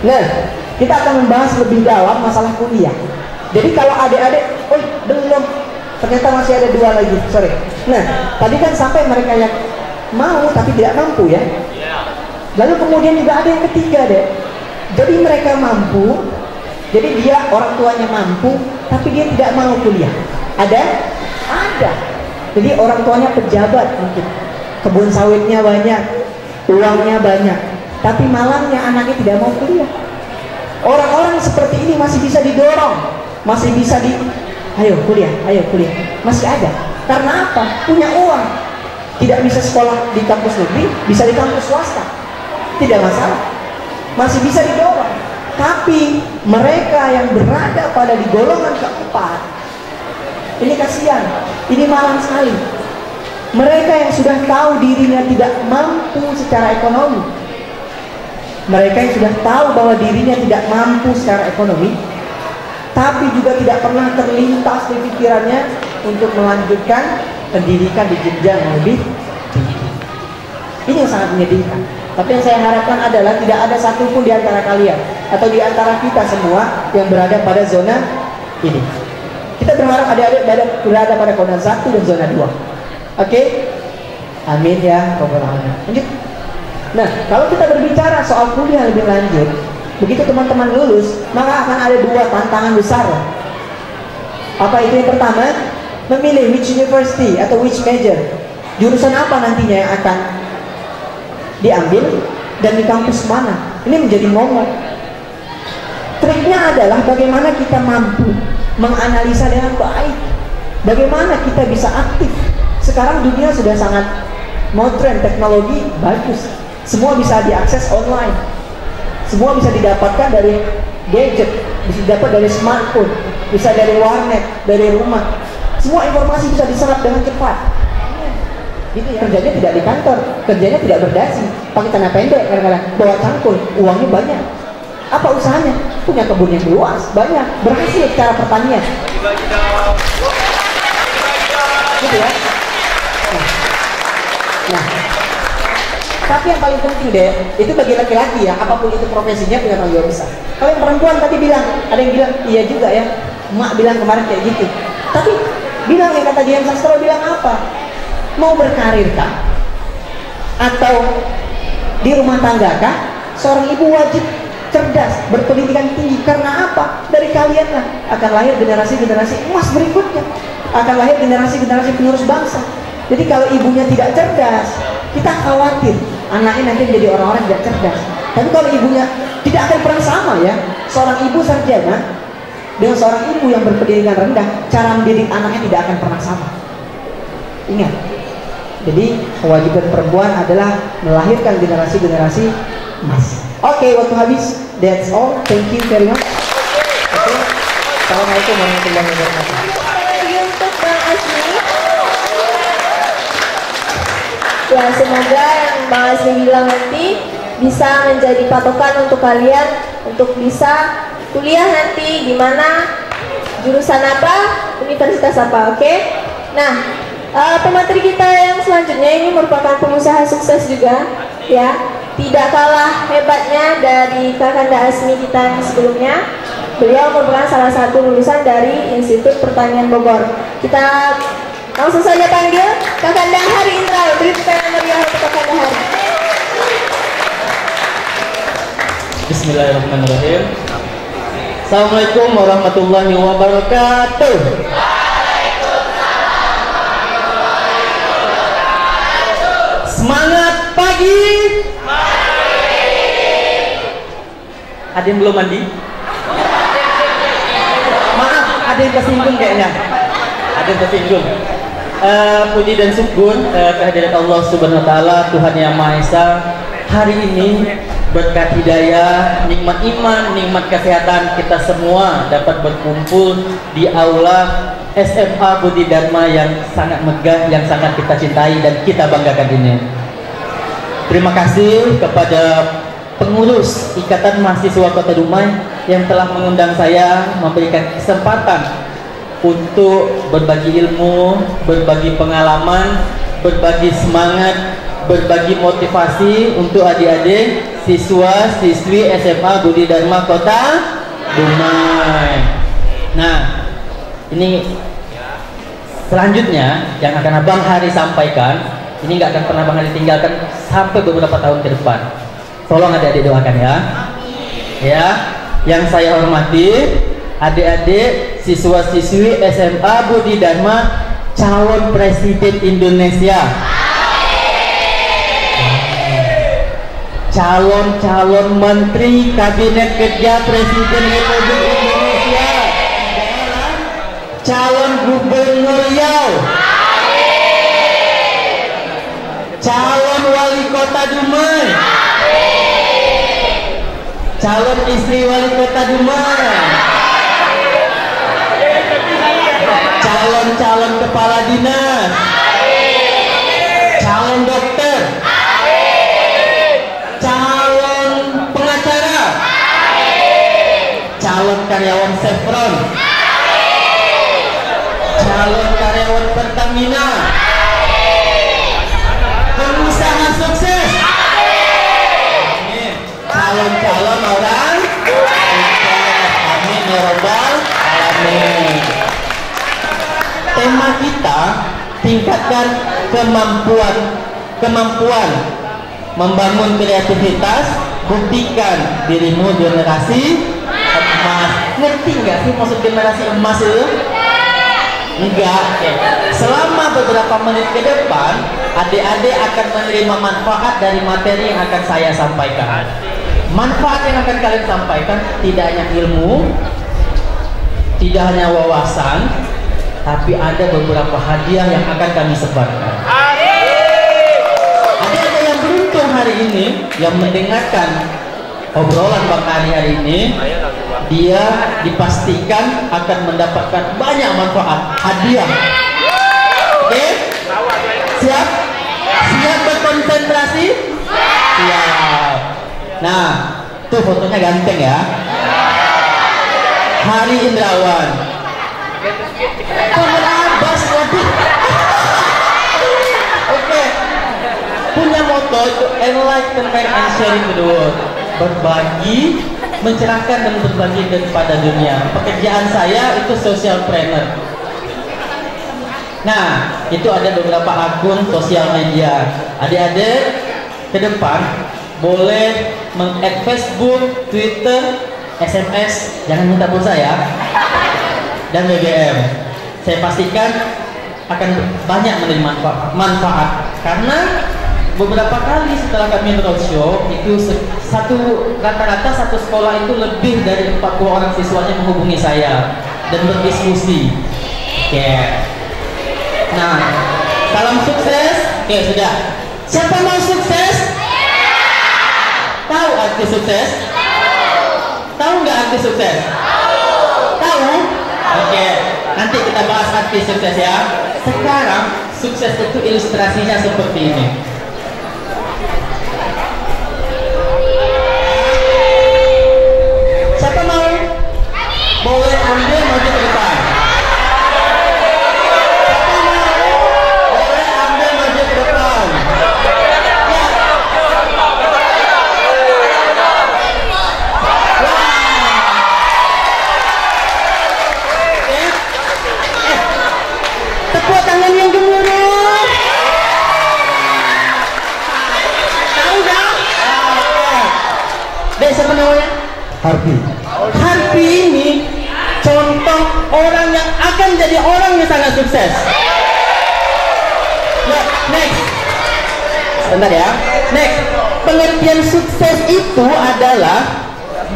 Nah, kita akan membahas lebih dalam masalah kuliah. Jadi kalau adik-adik, belum, ternyata masih ada 2 lagi, sorry. Nah, tadi kan sampai mereka yang mau tapi tidak mampu ya. Lalu kemudian juga ada yang ketiga deh. Jadi mereka mampu, jadi dia orang tuanya mampu, tapi dia tidak mau kuliah. Ada? Ada. Jadi orang tuanya pejabat mungkin, kebun sawitnya banyak, uangnya banyak, tapi malamnya anaknya tidak mau kuliah. Orang-orang seperti ini masih bisa didorong, masih bisa ayo kuliah, masih ada. Karena apa? Punya uang. Tidak bisa sekolah di kampus negeri, bisa di kampus swasta, tidak masalah, masih bisa didorong. Tapi mereka yang berada pada di golongan keempat, ini kasihan, ini malang sekali. Mereka yang sudah tahu dirinya tidak mampu secara ekonomi, mereka yang sudah tahu bahwa dirinya tidak mampu secara ekonomi, tapi juga tidak pernah terlintas di pikirannya untuk melanjutkan pendidikan di jenjang yang lebih tinggi. Ini yang sangat menyedihkan. Tapi yang saya harapkan adalah tidak ada satupun di antara kalian atau di antara kita semua yang berada pada zona ini. Kita berharap adik-adik berada pada zona 1 dan zona 2. Oke? Amin ya Rabbal Alamin. Lanjut. Nah, kalau kita berbicara soal kuliah lebih lanjut, begitu teman-teman lulus, maka akan ada 2 tantangan besar. Apa itu? Yang pertama, memilih which university atau which major, jurusan apa nantinya yang akan diambil dan di kampus mana. Ini menjadi momok. Triknya adalah bagaimana kita mampu menganalisa dengan baik, bagaimana kita bisa aktif. Sekarang dunia sudah sangat modern, teknologi bagus, semua bisa diakses online, semua bisa didapatkan dari gadget, bisa didapat dari smartphone, bisa dari warnet, dari rumah. Semua informasi bisa diserap dengan cepat. Itu kerjanya tidak di kantor, kerjanya tidak berdasi, pakai celana pendek kadang-kadang, bawa cangkul, uangnya banyak. Apa usahanya? Punya kebun yang luas, banyak, berhasil secara pertanian. Gitu ya. Nah, tapi yang paling penting deh, itu bagi laki-laki ya, apapun itu profesinya punya tanggung jawab besar. Kalau yang perempuan tadi bilang, ada yang bilang, iya juga ya, emak bilang kemarin kayak gitu. Tapi bilang yang kata Dian Sastro bilang apa? Mau berkarir kah? Atau di rumah tangga kah? Seorang ibu wajib cerdas, berpendidikan tinggi. Karena apa? Dari kalianlah akan lahir generasi-generasi emas berikutnya, akan lahir generasi-generasi penerus bangsa. Jadi kalau ibunya tidak cerdas, kita khawatir anaknya nanti menjadi orang-orang tidak cerdas. Tapi kalau ibunya tidak akan pernah sama ya. Seorang ibu sarjana dengan seorang ibu yang berpendidikan rendah, cara mendidik anaknya tidak akan pernah sama. Ingat. Jadi kewajiban perempuan adalah melahirkan generasi-generasi emas. Oke, waktu habis. That's all. Thank you very much. Oke. Assalamualaikum warahmatullahi wabarakatuh. Untuk Bang Asmi. Ya, semoga yang Bang Asmi bilang nanti bisa menjadi patokan untuk kalian untuk bisa kuliah nanti di mana, jurusan apa, universitas apa. Oke. Nah, pemateri kita yang selanjutnya ini merupakan pengusaha sukses juga, ya. Tidak kalah hebatnya dari Kakanda Asmi kita yang sebelumnya. Beliau merupakan salah satu lulusan dari Institut Pertanian Bogor. Kita langsung saja panggil Kakanda Hari Indra. Beri tepuk meriah untuk Kakanda Hari. Bismillahirrahmanirrahim. Assalamualaikum warahmatullahi wabarakatuh. Semangat pagi. Ada yang belum mandi? Maaf, ada yang tersinggung kayaknya. Ada yang tersinggung. Puji dan syukur kehadirat Allah Subhanahu wa taala, Tuhan yang Maha Esa. Hari ini berkat hidayah, nikmat iman, nikmat kesehatan, kita semua dapat berkumpul di aula SMA Budi Dharma yang sangat megah, yang sangat kita cintai dan kita banggakan ini. Terima kasih kepada pengurus Ikatan Mahasiswa Kota Dumai yang telah mengundang saya, memberikan kesempatan untuk berbagi ilmu, berbagi pengalaman, berbagi semangat, berbagi motivasi untuk adik-adik siswa-siswi SMA Budi Dharma Kota Dumai. Nah, ini selanjutnya yang akan Abang Hari sampaikan, ini nggak akan pernah Bang Hari tinggalkan sampai beberapa tahun ke depan. Tolong adik-adik doakan ya. Ya, yang saya hormati adik-adik siswa-siswi SMA Budi Dharma calon presiden Indonesia. Calon-calon menteri kabinet kerja presiden Republik Indonesia, calon gubernur Riau, calon wali kota Dumai, calon istri wali kota Dumai, calon-calon kepala dinas, calon dokter, calon pengacara, calon karyawan Chevron, calon karyawan Pertamina, pengusaha sukses, calon-calon orang sukses. Amin ya rabbal alamin. Tema kita tingkatkan kemampuan membangun kreativitas, buktikan dirimu generasi emas. Ngerti nggak sih maksud generasi emas itu? Enggak. Selama beberapa menit ke depan, adik-adik akan menerima manfaat dari materi yang akan saya sampaikan. Manfaat yang akan kalian sampaikan tidak hanya ilmu, tidak hanya wawasan, tapi ada beberapa hadiah yang akan kami sebarkan. Ada yang beruntung hari ini yang mendengarkan obrolan Bang Ari hari ini, dia dipastikan akan mendapatkan banyak manfaat hadiah. Oke? Siap? Siap berkonsentrasi? Siap. Nah, tuh fotonya ganteng ya. Hari Indrawan. Abbas, waduh. Oke. Punya moto itu enlighten and sharing to the world. Berbagi, mencerahkan dan berbagi kepada dunia. Pekerjaan saya itu social planner. Nah, itu ada beberapa akun sosial media. Adik-adik ke depan boleh meng-add Facebook, Twitter, SMS, jangan minta pulsa ya, dan BBM. Saya pastikan akan banyak menerima manfaat karena beberapa kali setelah kami roadshow itu rata-rata satu sekolah itu lebih dari 40 orang siswanya menghubungi saya dan berdiskusi. Oke. Nah, salam sukses. Oke, sudah. Siapa mau sukses? Tahu arti sukses? Tahu nggak arti sukses? Tahu? Oke, nanti kita bahas arti sukses ya. Sekarang sukses itu ilustrasinya seperti ini. Siapa mau? Boleh ambil maju ke depan. Siapa mau? Boleh ambil maju ke depan. Ya. Tepuk tangan yang gemuruh. Tahu nggak? Dek, siapa namanya? Harpi. Harpi ini contoh orang yang akan jadi orang yang sangat sukses. Ya, next. Sebentar ya. Next. Pengertian sukses itu adalah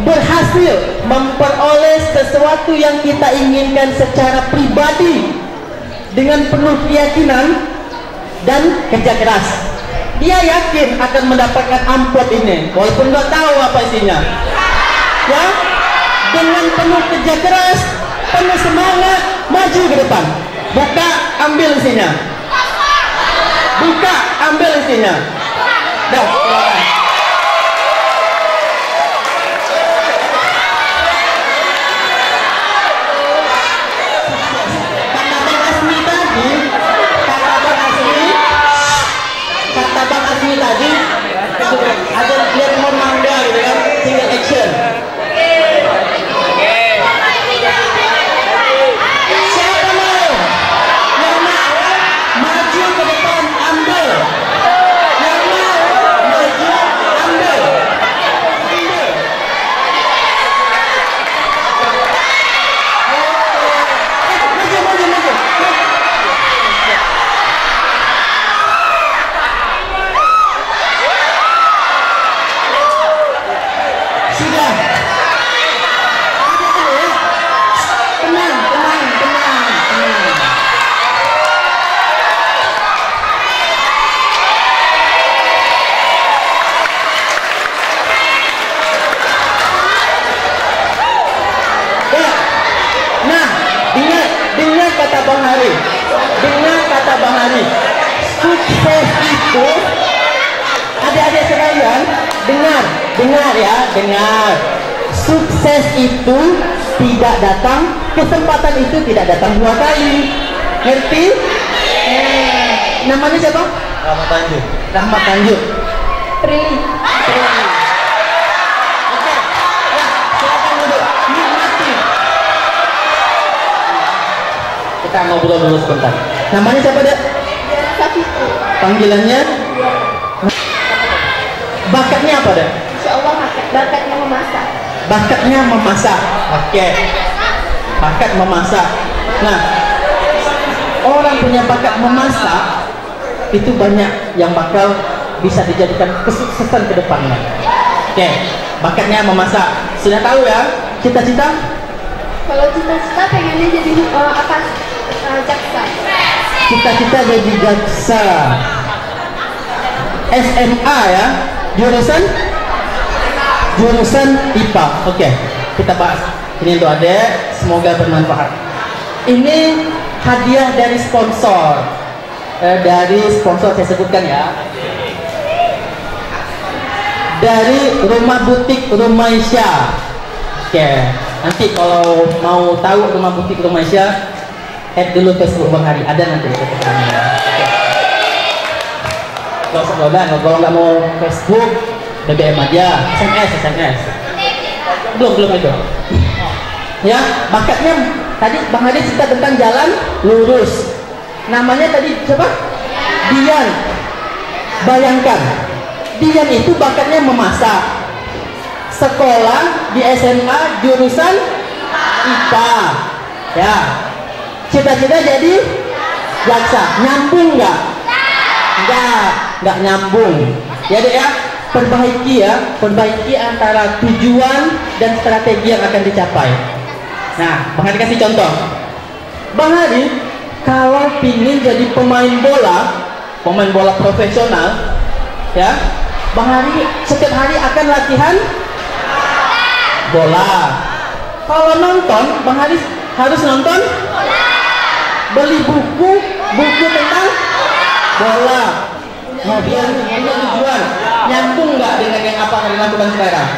berhasil memperoleh sesuatu yang kita inginkan secara pribadi dengan penuh keyakinan dan kerja keras. Dia yakin akan mendapatkan amplop ini walaupun nggak tahu apa isinya. Ya, dengan penuh kerja keras, penuh semangat, maju ke depan. Buka, ambil isinya. Buka, ambil isinya. Dah, silakan. Kata Bang Asmi tadi, ada lihat mau mangga gitu kan, single action. Siapa mau? Yang mau maju ke depan, ambil. Yang mau maju, ambil. Maju. Sudah. Tenang. Ya. Nah, dengar kata Bang Hari. Sukses itu, adik-adik sekalian, dengar. Sukses itu tidak datang, kesempatan itu tidak datang 2 kali. Ngerti? Namanya siapa? Rahmat Tanjung. Prilly. Oke. Ya, silakan duduk. Nikmati. Kita ngobrol dulu sebentar. Namanya siapa, Dek? Panggilannya? Bakatnya apa, Dek? Insya Allah bakatnya memasak. Bakatnya memasak. Oke. Bakat memasak. Nah, orang punya bakat memasak itu banyak yang bakal bisa dijadikan kesuksesan ke depannya. Oke. Bakatnya memasak. Sudah tahu ya? Cita-cita? Kalau cita-cita pengennya jadi jaksa. Cita-cita jadi jaksa. SMA ya? Jurusan IPA. Oke. kita bahas. Ini untuk adek, semoga bermanfaat. Ini hadiah dari sponsor. Dari sponsor saya sebutkan ya. Dari Rumah Butik Rumaisya. Oke, nanti kalau mau tahu Rumah Butik Rumaisya, add dulu Facebook Bang Hari, ada nanti keterangannya. Kalau nggak mau Facebook, BBM aja, SMS. Belum itu. Ya, bakatnya tadi Bang Hadi cerita tentang jalan lurus. Namanya tadi siapa? Dian. Bayangkan, Dian itu bakatnya memasak. Sekolah di SMA jurusan IPA. Ya. Cita-cita jadi jaksa. Nyambung nggak? Nggak nyambung. Ya dek ya. Perbaiki antara tujuan dan strategi yang akan dicapai. Nah, Bang Hadi kasih contoh. Bang Hadi kalau pingin jadi pemain bola profesional, ya, Bang Hadi setiap hari akan latihan bola. Kalau nonton, Bang Hadi harus nonton beli buku tentang bola. Nah, biar punya tujuan. Nyambung nggak dengan yang apa yang dilakukan sekarang?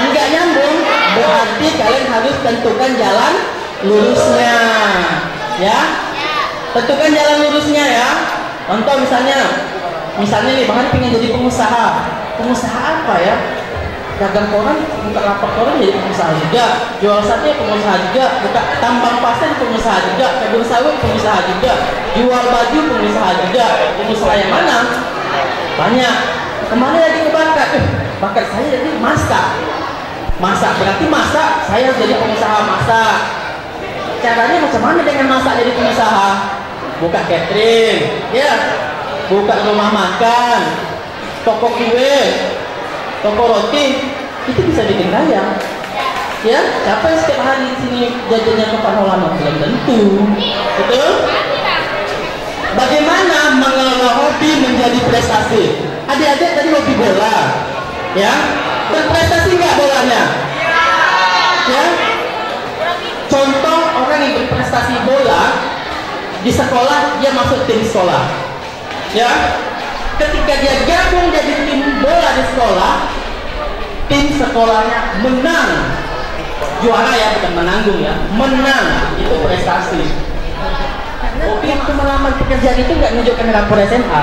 Nggak nyambung. Berarti kalian harus tentukan jalan lurusnya, ya. Tentukan jalan lurusnya ya. Contoh misalnya nih Bang Hadi pengen jadi pengusaha. Pengusaha apa ya? Dagang koran, buka lapak koran jadi pengusaha juga, jual sate pengusaha juga, buka tambang pasir pengusaha juga, kebun sawit pengusaha juga, jual baju pengusaha juga. Pengusaha yang mana? Banyak. Kemana lagi ke bakat? Bakat saya jadi masak. Berarti masak, saya jadi pengusaha masak. Caranya macam mana dengan masak jadi pengusaha? Buka catering, ya, buka rumah makan, toko kue, toko roti, itu bisa bikin kaya. Ya, siapa yang setiap hari di sini jajannya ke Panolano? Belum tentu, betul? Bagaimana mengelola hobi menjadi prestasi? Adik-adik tadi hobi bola, ya, berprestasi nggak bolanya? Ya, contoh orang yang berprestasi bola di sekolah, dia masuk tim sekolah, ya. Ketika dia gabung jadi tim bola di sekolah, tim sekolahnya menang, juara ya, bukan menanggung ya, menang, itu prestasi. Hobi pengalaman pekerjaan itu nggak menunjukkan rapor SMA,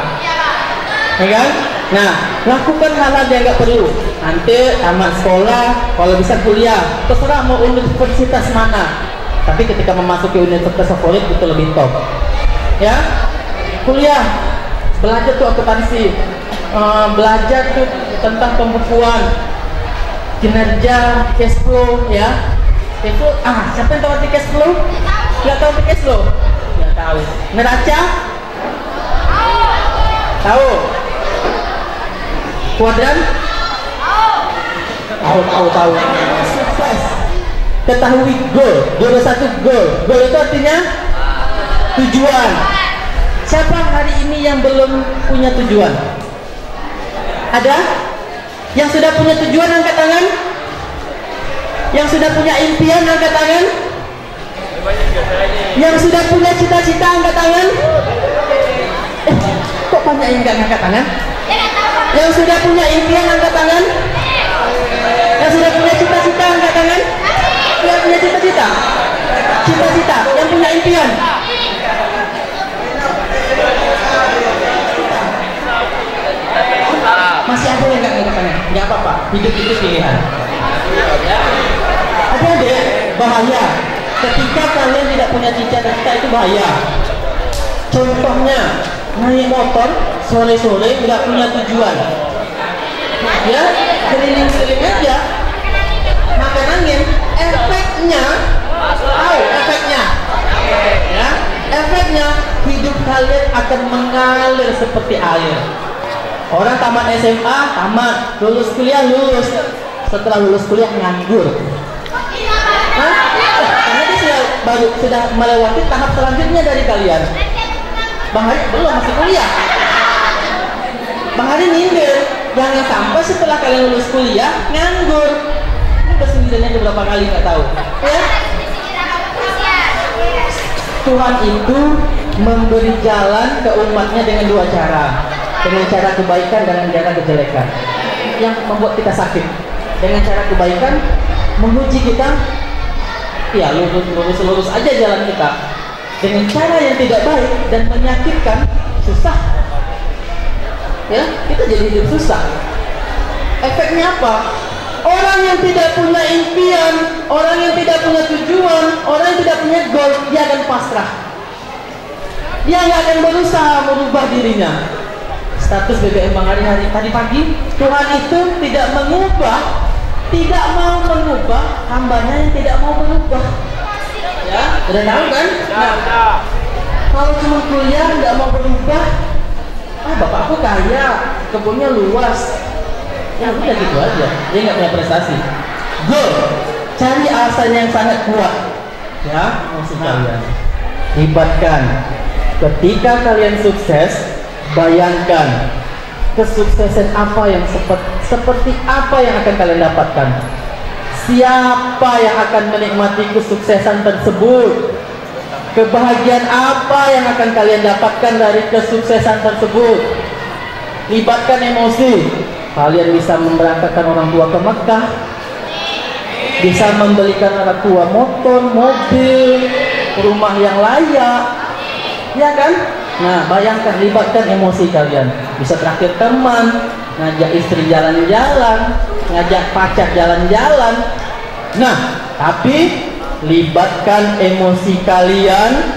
ya kan? Nah, lakukan hal-hal yang nggak perlu. Nanti tamat sekolah, kalau bisa kuliah, terserah mau universitas mana. Tapi ketika memasuki universitas favorit itu lebih top, ya. Kuliah, belajar tuh akuntansi, belajar tuh tentang pembukuan, kinerja, cash flow, ya. Cash flow, siapa yang tahu arti cash flow? Nggak tahu arti cash flow? Nggak tahu. Neraca? Tahu. Kuadran? Tahu. Sukses. Ketahui goal. Juara satu goal. Goal itu artinya tujuan. Siapa hari ini yang belum punya tujuan? Ada? Yang sudah punya tujuan angkat tangan? Yang sudah punya impian angkat tangan? Yang sudah punya cita-cita angkat tangan? Kok banyak yang nggak angkat tangan? Yang sudah punya impian angkat tangan? Yang sudah punya cita-cita angkat tangan? Yang punya cita-cita? Cita-cita, yang punya impian? Masih ada yang nggak angkat tangan? Nggak apa-apa, hidup itu pilihan. Ada deh, bahaya. Ketika kalian tidak punya cita-cita itu bahaya. Contohnya, naik motor sore-sore nggak punya tujuan, ya, keliling-keliling aja, makan angin. Efeknya, tahu efeknya, ya, efeknya hidup kalian akan mengalir seperti air. Orang tamat SMA, tamat, lulus kuliah, lulus. Setelah lulus kuliah nganggur. Karena dia sudah melewati tahap selanjutnya dari kalian. Bang Hari belum masih kuliah. Bang Hari minder, Jangan sampai setelah kalian lulus kuliah nganggur. Ini kesendiriannya beberapa kali nggak tahu. Ya? Tuhan itu memberi jalan ke umatnya dengan dua cara. Dengan cara kebaikan dan cara kejelekan. Yang membuat kita sakit. Dengan cara kebaikan menguji kita, ya lurus aja jalan kita. Dengan cara yang tidak baik dan menyakitkan, susah. Ya, kita jadi hidup susah. Efeknya apa? Orang yang tidak punya impian, orang yang tidak punya tujuan, orang yang tidak punya goal, dia akan pasrah. Dia nggak akan berusaha merubah dirinya. Status BBM Bang Ari hari tadi pagi, Tuhan itu tidak mau mengubah hambanya yang tidak mau berubah. Ya, udah tahu kan? Nah, kalau cuma kuliah nggak mau berubah, bapakku kaya, kebunnya luas, ya udah gitu aja, dia nggak punya prestasi. Goal, cari alasan yang sangat kuat. Ya, maksud kalian libatkan. Ketika kalian sukses, bayangkan kesuksesan apa yang seperti apa yang akan kalian dapatkan. Siapa yang akan menikmati kesuksesan tersebut? Kebahagiaan apa yang akan kalian dapatkan dari kesuksesan tersebut? Libatkan emosi. Kalian bisa memberangkatkan orang tua ke Mekah, bisa membelikan orang tua motor, mobil, rumah yang layak, ya kan? Nah, bayangkan, libatkan emosi kalian. Bisa traktir teman, ngajak istri jalan-jalan, ngajak pacar jalan-jalan. Nah, tapi libatkan emosi kalian,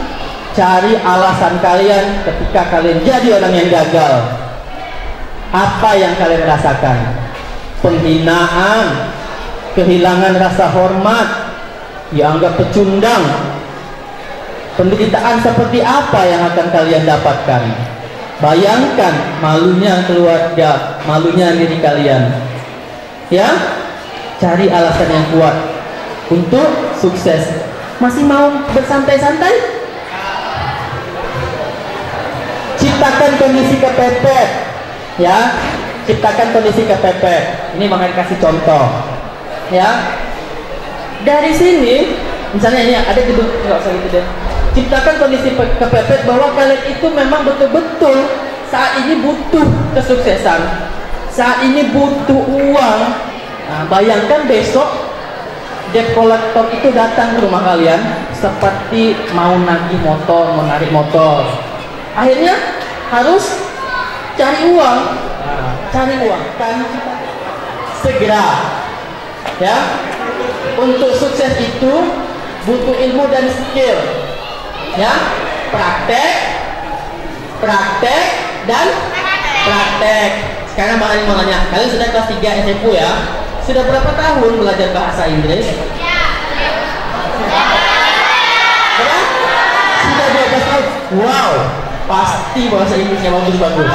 cari alasan kalian ketika kalian jadi orang yang gagal. Apa yang kalian rasakan? Penghinaan, kehilangan rasa hormat, dianggap pecundang. Penderitaan seperti apa yang akan kalian dapatkan? Bayangkan malunya keluarga, malunya diri kalian. Ya, cari alasan yang kuat untuk sukses. Masih mau bersantai-santai? Ciptakan kondisi kepepet. Ya, ciptakan kondisi kepepet. Ini Bang Ari kasih contoh. Ya, dari sini, misalnya ini ada gedung, nggak usah gitu deh. Ciptakan kondisi kepepet bahwa kalian itu memang betul-betul saat ini butuh kesuksesan, saat ini butuh uang. Nah, bayangkan besok debt collector itu datang ke rumah kalian seperti mau nagih motor, mau narik motor. Akhirnya harus cari uang, kan segera. Ya, untuk sukses itu butuh ilmu dan skill. Ya, praktek, dan praktek. Sekarang Bang Ari mau nanya, kalian sudah kelas 3 SMU ya? Sudah berapa tahun belajar bahasa Inggris? Berapa? Sudah 12 tahun. Wow, pasti bahasa Inggrisnya bagus-bagus.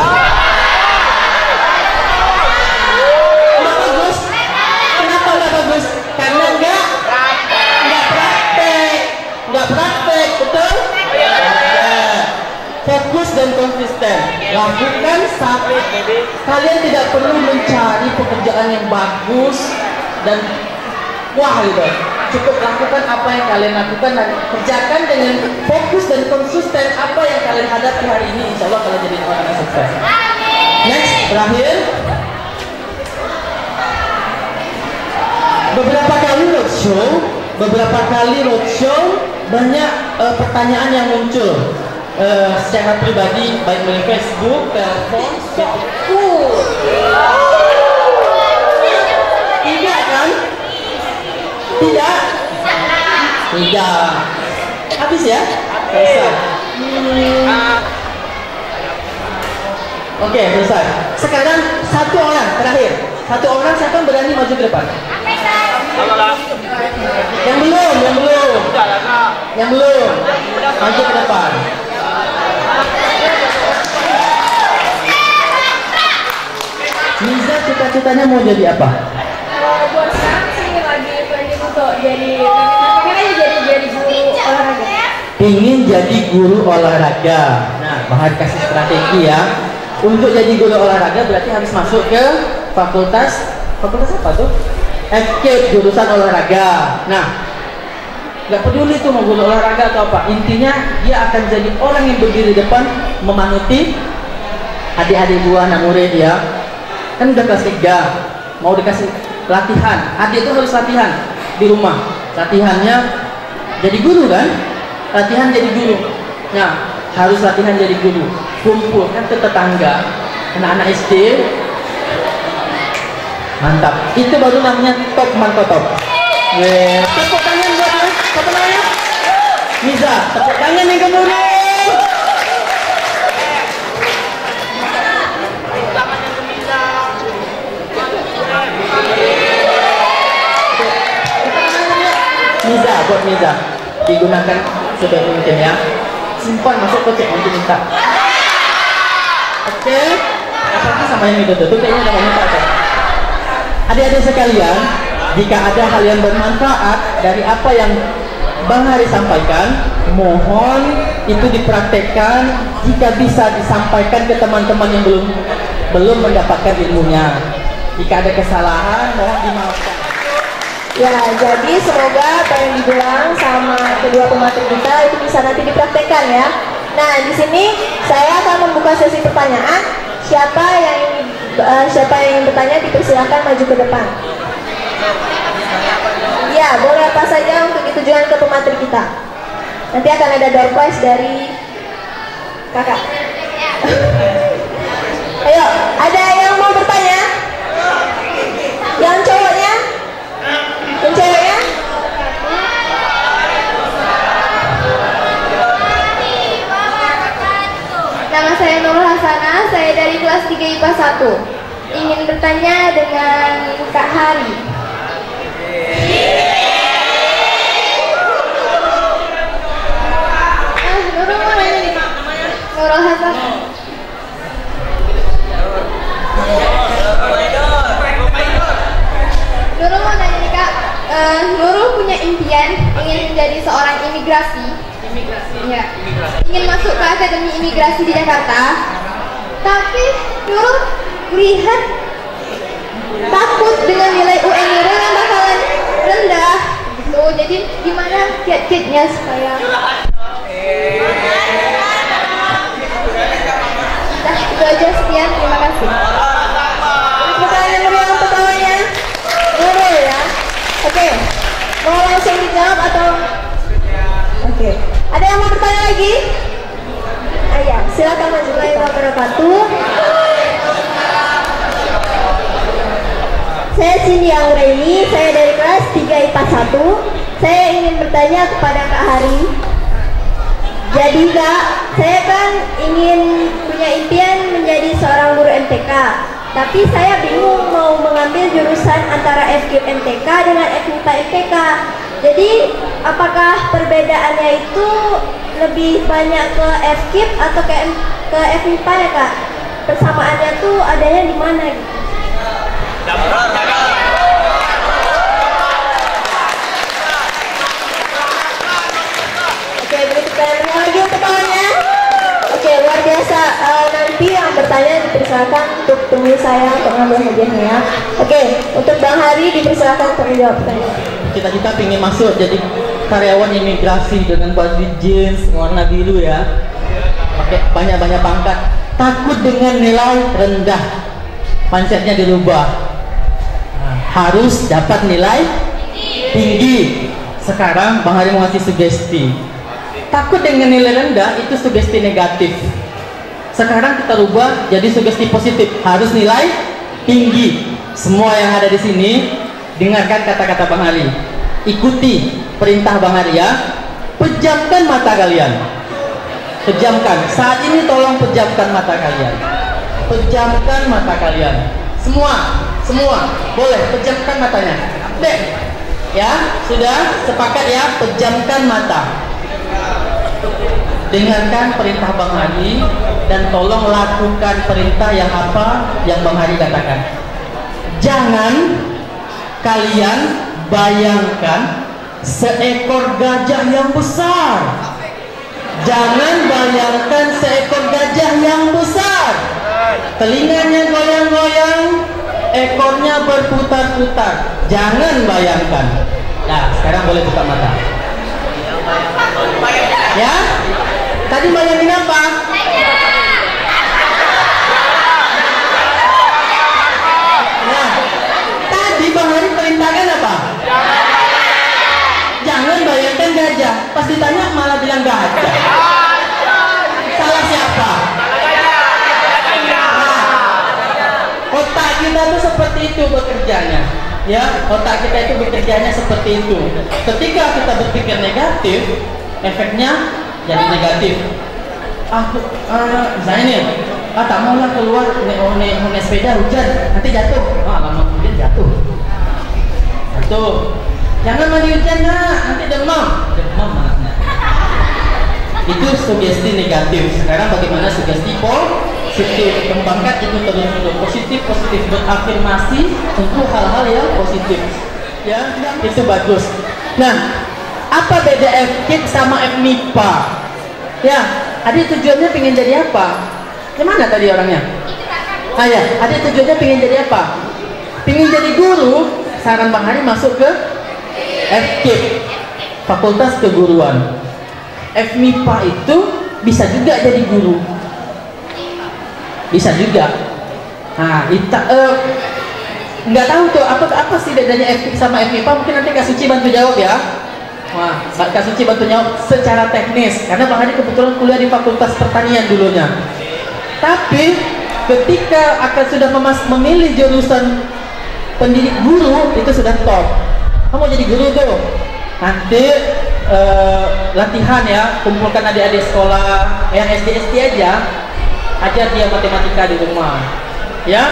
Kenapa bagus? Kenapa nggak bagus? Karena nggak praktek, betul? Fokus dan konsisten. Lakukan sampai kalian tidak perlu mencari pekerjaan yang bagus dan wah gitu. Cukup lakukan apa yang kalian lakukan dan kerjakan dengan fokus dan konsisten apa yang kalian hadapi hari ini. Insya Allah kalian jadi orang yang sukses. Next, terakhir. Beberapa kali roadshow banyak pertanyaan yang muncul. Secara pribadi, baik melalui Facebook, telepon, tidak kan? Tidak. Habis ya? Selesai. Oke, selesai. Sekarang satu orang terakhir. Satu orang siapa yang berani maju ke depan? Yang belum. Maju ke depan. Niza cita-citanya mau jadi apa? Buat sekarang sih lagi planning untuk jadi guru olahraga. Ingin jadi guru olahraga. Nah, Bang Ari kasih strategi ya. Untuk jadi guru olahraga berarti harus masuk ke fakultas apa tuh? FK, jurusan olahraga. Nah, nggak peduli tuh mau guru olahraga atau apa, intinya dia akan jadi orang yang berdiri di depan memanuti adik-adik gua, anak murid ya. Kan udah kelas 3, mau dikasih latihan, adik itu harus latihan di rumah. Latihannya jadi guru kan? Latihan jadi guru. Nah, harus latihan jadi guru. Kumpul kan ke tetangga, anak-anak SD. Mantap. Itu baru namanya top mantap. Tepuk tangan buat dia. Siapa namanya? Miza. Tepuk tangan yang kemudian. Miza, buat Miza. Digunakan sebaik mungkin ya. Simpan masuk kocek nanti minta. Oke. Apalagi sama yang itu tuh kayaknya udah minta tuh. Adik-adik sekalian, jika ada hal yang bermanfaat dari apa yang Bang Hari sampaikan, mohon itu dipraktekkan. Jika bisa disampaikan ke teman-teman yang belum mendapatkan ilmunya. Jika ada kesalahan, mohon dimaafkan. Ya, jadi semoga apa yang dibilang sama kedua pemateri kita itu bisa nanti dipraktekkan ya. Nah, di sini saya akan membuka sesi pertanyaan. Siapa yang ingin bertanya dipersilakan maju ke depan. Ya, boleh apa saja untuk ditujukan ke pemateri kita. Nanti akan ada door prize dari kakak. Ayo, ada yang mau bertanya? Yang cowoknya? Yang ceweknya? Nama saya Nurul Hasanah, saya dari kelas 3 IPA 1. Ingin bertanya dengan Kak Hari. Nurul mau nanya nih. Nurul Hasanah. Nurul mau nanya nih Kak. Nurul punya impian ingin menjadi seorang imigrasi. Ya. Ingin masuk ke Akademi Imigrasi di Jakarta, tapi Nurul lihat takut dengan nilai UN Nurul yang bakalan rendah gitu. Jadi gimana kiat-kiatnya supaya nah, itu aja, sekian, terima kasih. Pertanyaan Nurul yang pertamanya Nurul ya. Oke, mau langsung dijawab atau oke. Ada yang mau bertanya lagi? Ayah, silakan maju. Wabarakatuh. Saya Cindy Anggraini, saya dari kelas 3 IPA 1. Saya ingin bertanya kepada Kak Hari. Jadi Kak, saya kan ingin punya impian menjadi seorang guru MTK. Tapi saya bingung mau mengambil jurusan antara FKIP MTK dengan FMIPA MTK. Jadi apakah perbedaannya itu lebih banyak ke FKIP atau ke FMIPA ya Kak? Persamaannya tuh adanya di mana gitu? Oke, berikutnya lagi untuk kawannya. Oke, luar biasa. Nanti yang bertanya dipersilakan untuk temui saya untuk ngambil hadiahnya ya. Oke, untuk Bang Hari dipersilakan untuk menjawab pertanyaan. Kita pengen masuk jadi karyawan imigrasi dengan baju jeans warna biru ya, pakai banyak pangkat. Takut dengan nilai rendah, mindsetnya dirubah. Harus dapat nilai tinggi. Sekarang Bang Hari mau ngasih sugesti. Takut dengan nilai rendah itu sugesti negatif. Sekarang kita rubah jadi sugesti positif. Harus nilai tinggi. Semua yang ada di sini dengarkan kata-kata Bang Hari. Ikuti perintah Bang Hari ya. Pejamkan mata kalian. Pejamkan. Saat ini tolong pejamkan mata kalian. Pejamkan mata kalian. Semua boleh pejamkan matanya. Dek. Ya, sudah sepakat ya, pejamkan mata. Dengarkan perintah Bang Hari dan tolong lakukan perintah yang apa yang Bang Hari katakan. Jangan kalian bayangkan seekor gajah yang besar. Jangan bayangkan seekor gajah yang besar. Telinganya goyang-goyang, ekornya berputar-putar. Jangan bayangkan. Nah, sekarang boleh buka mata. Ya? Tadi bayangin apa? Nah, tadi Bang Hari perintahkan apa? Jangan bayangkan gajah. Pas ditanya malah bilang gajah. Salah siapa? Otak kita itu seperti itu bekerjanya, ya. Otak kita itu bekerjanya seperti itu. Ketika kita berpikir negatif, efeknya jadi negatif. Misalnya nih, tak maulah keluar naik sepeda hujan, nanti jatuh. Lama kemudian jatuh. Jangan mandi hujan nanti demam. Demam anaknya. Itu sugesti negatif. Sekarang bagaimana sugesti positif? Kembangkan itu terus positif, berafirmasi untuk hal-hal yang positif. Ya, itu bagus. Nah, apa beda FKIP sama FMIPA? Ya, adik tujuannya pengen jadi apa? Gimana tadi orangnya? Ya, adik tujuannya pengen jadi apa? Pengen jadi guru. Saran Bang Hari masuk ke FKIP, Fakultas Keguruan. FMIPA itu bisa juga jadi guru. Bisa juga. Nah, nggak tahu tuh apa sih bedanya FKIP sama FMIPA. Mungkin nanti Kak Suci bantu jawab ya. Wah, Kak Suci bantu jawab secara teknis. Karena Bang Hadi kebetulan kuliah di Fakultas Pertanian dulunya. Tapi ketika akan sudah memilih jurusan pendidik guru, itu sudah top. Kamu jadi guru tuh. Nanti latihan ya, kumpulkan adik-adik sekolah yang SD aja. Ajar dia matematika di rumah, ya.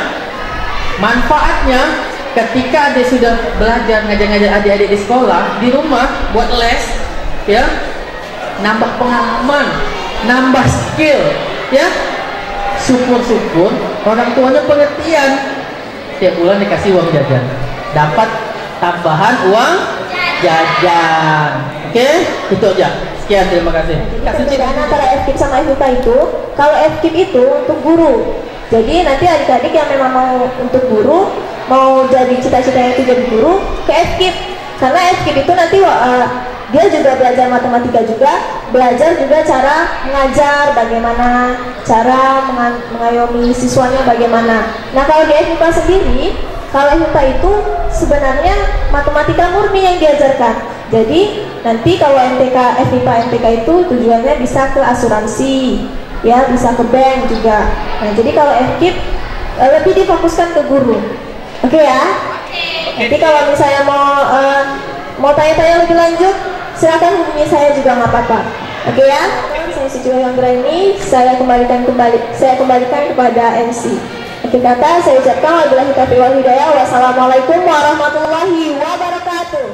Manfaatnya ketika dia sudah belajar ngajar adik-adik di sekolah, di rumah buat les, ya, nambah pengalaman, nambah skill, ya. Syukur-syukur orang tuanya pengertian, tiap bulan dikasih uang jajan, dapat tambahan uang jajan. Oke, itu aja. Sekian, terima kasih. Perbedaan antara FKIP sama FMIPA itu, kalau FKIP itu untuk guru. Jadi nanti adik-adik yang memang mau untuk guru, mau jadi cita-citanya itu jadi guru, ke FKIP. Karena FKIP itu nanti dia juga belajar matematika juga, belajar juga cara mengajar, bagaimana cara mengayomi siswanya bagaimana. Nah, kalau di FMIPA sendiri, kalau FMIPA itu sebenarnya matematika murni yang diajarkan. Jadi nanti kalau FMIPA MTK itu tujuannya bisa ke asuransi, ya, bisa ke bank juga. Nah, jadi kalau FKIP lebih difokuskan ke guru. Oke ya? Nanti kalau misalnya mau tanya-tanya lebih lanjut, silakan hubungi saya juga nggak apa-apa. Oke ya? Saya Suci Anggraini, saya kembalikan kepada MC. Akhir kata saya ucapkan wabillahi taufiq wal hidayah. Wassalamualaikum warahmatullahi wabarakatuh.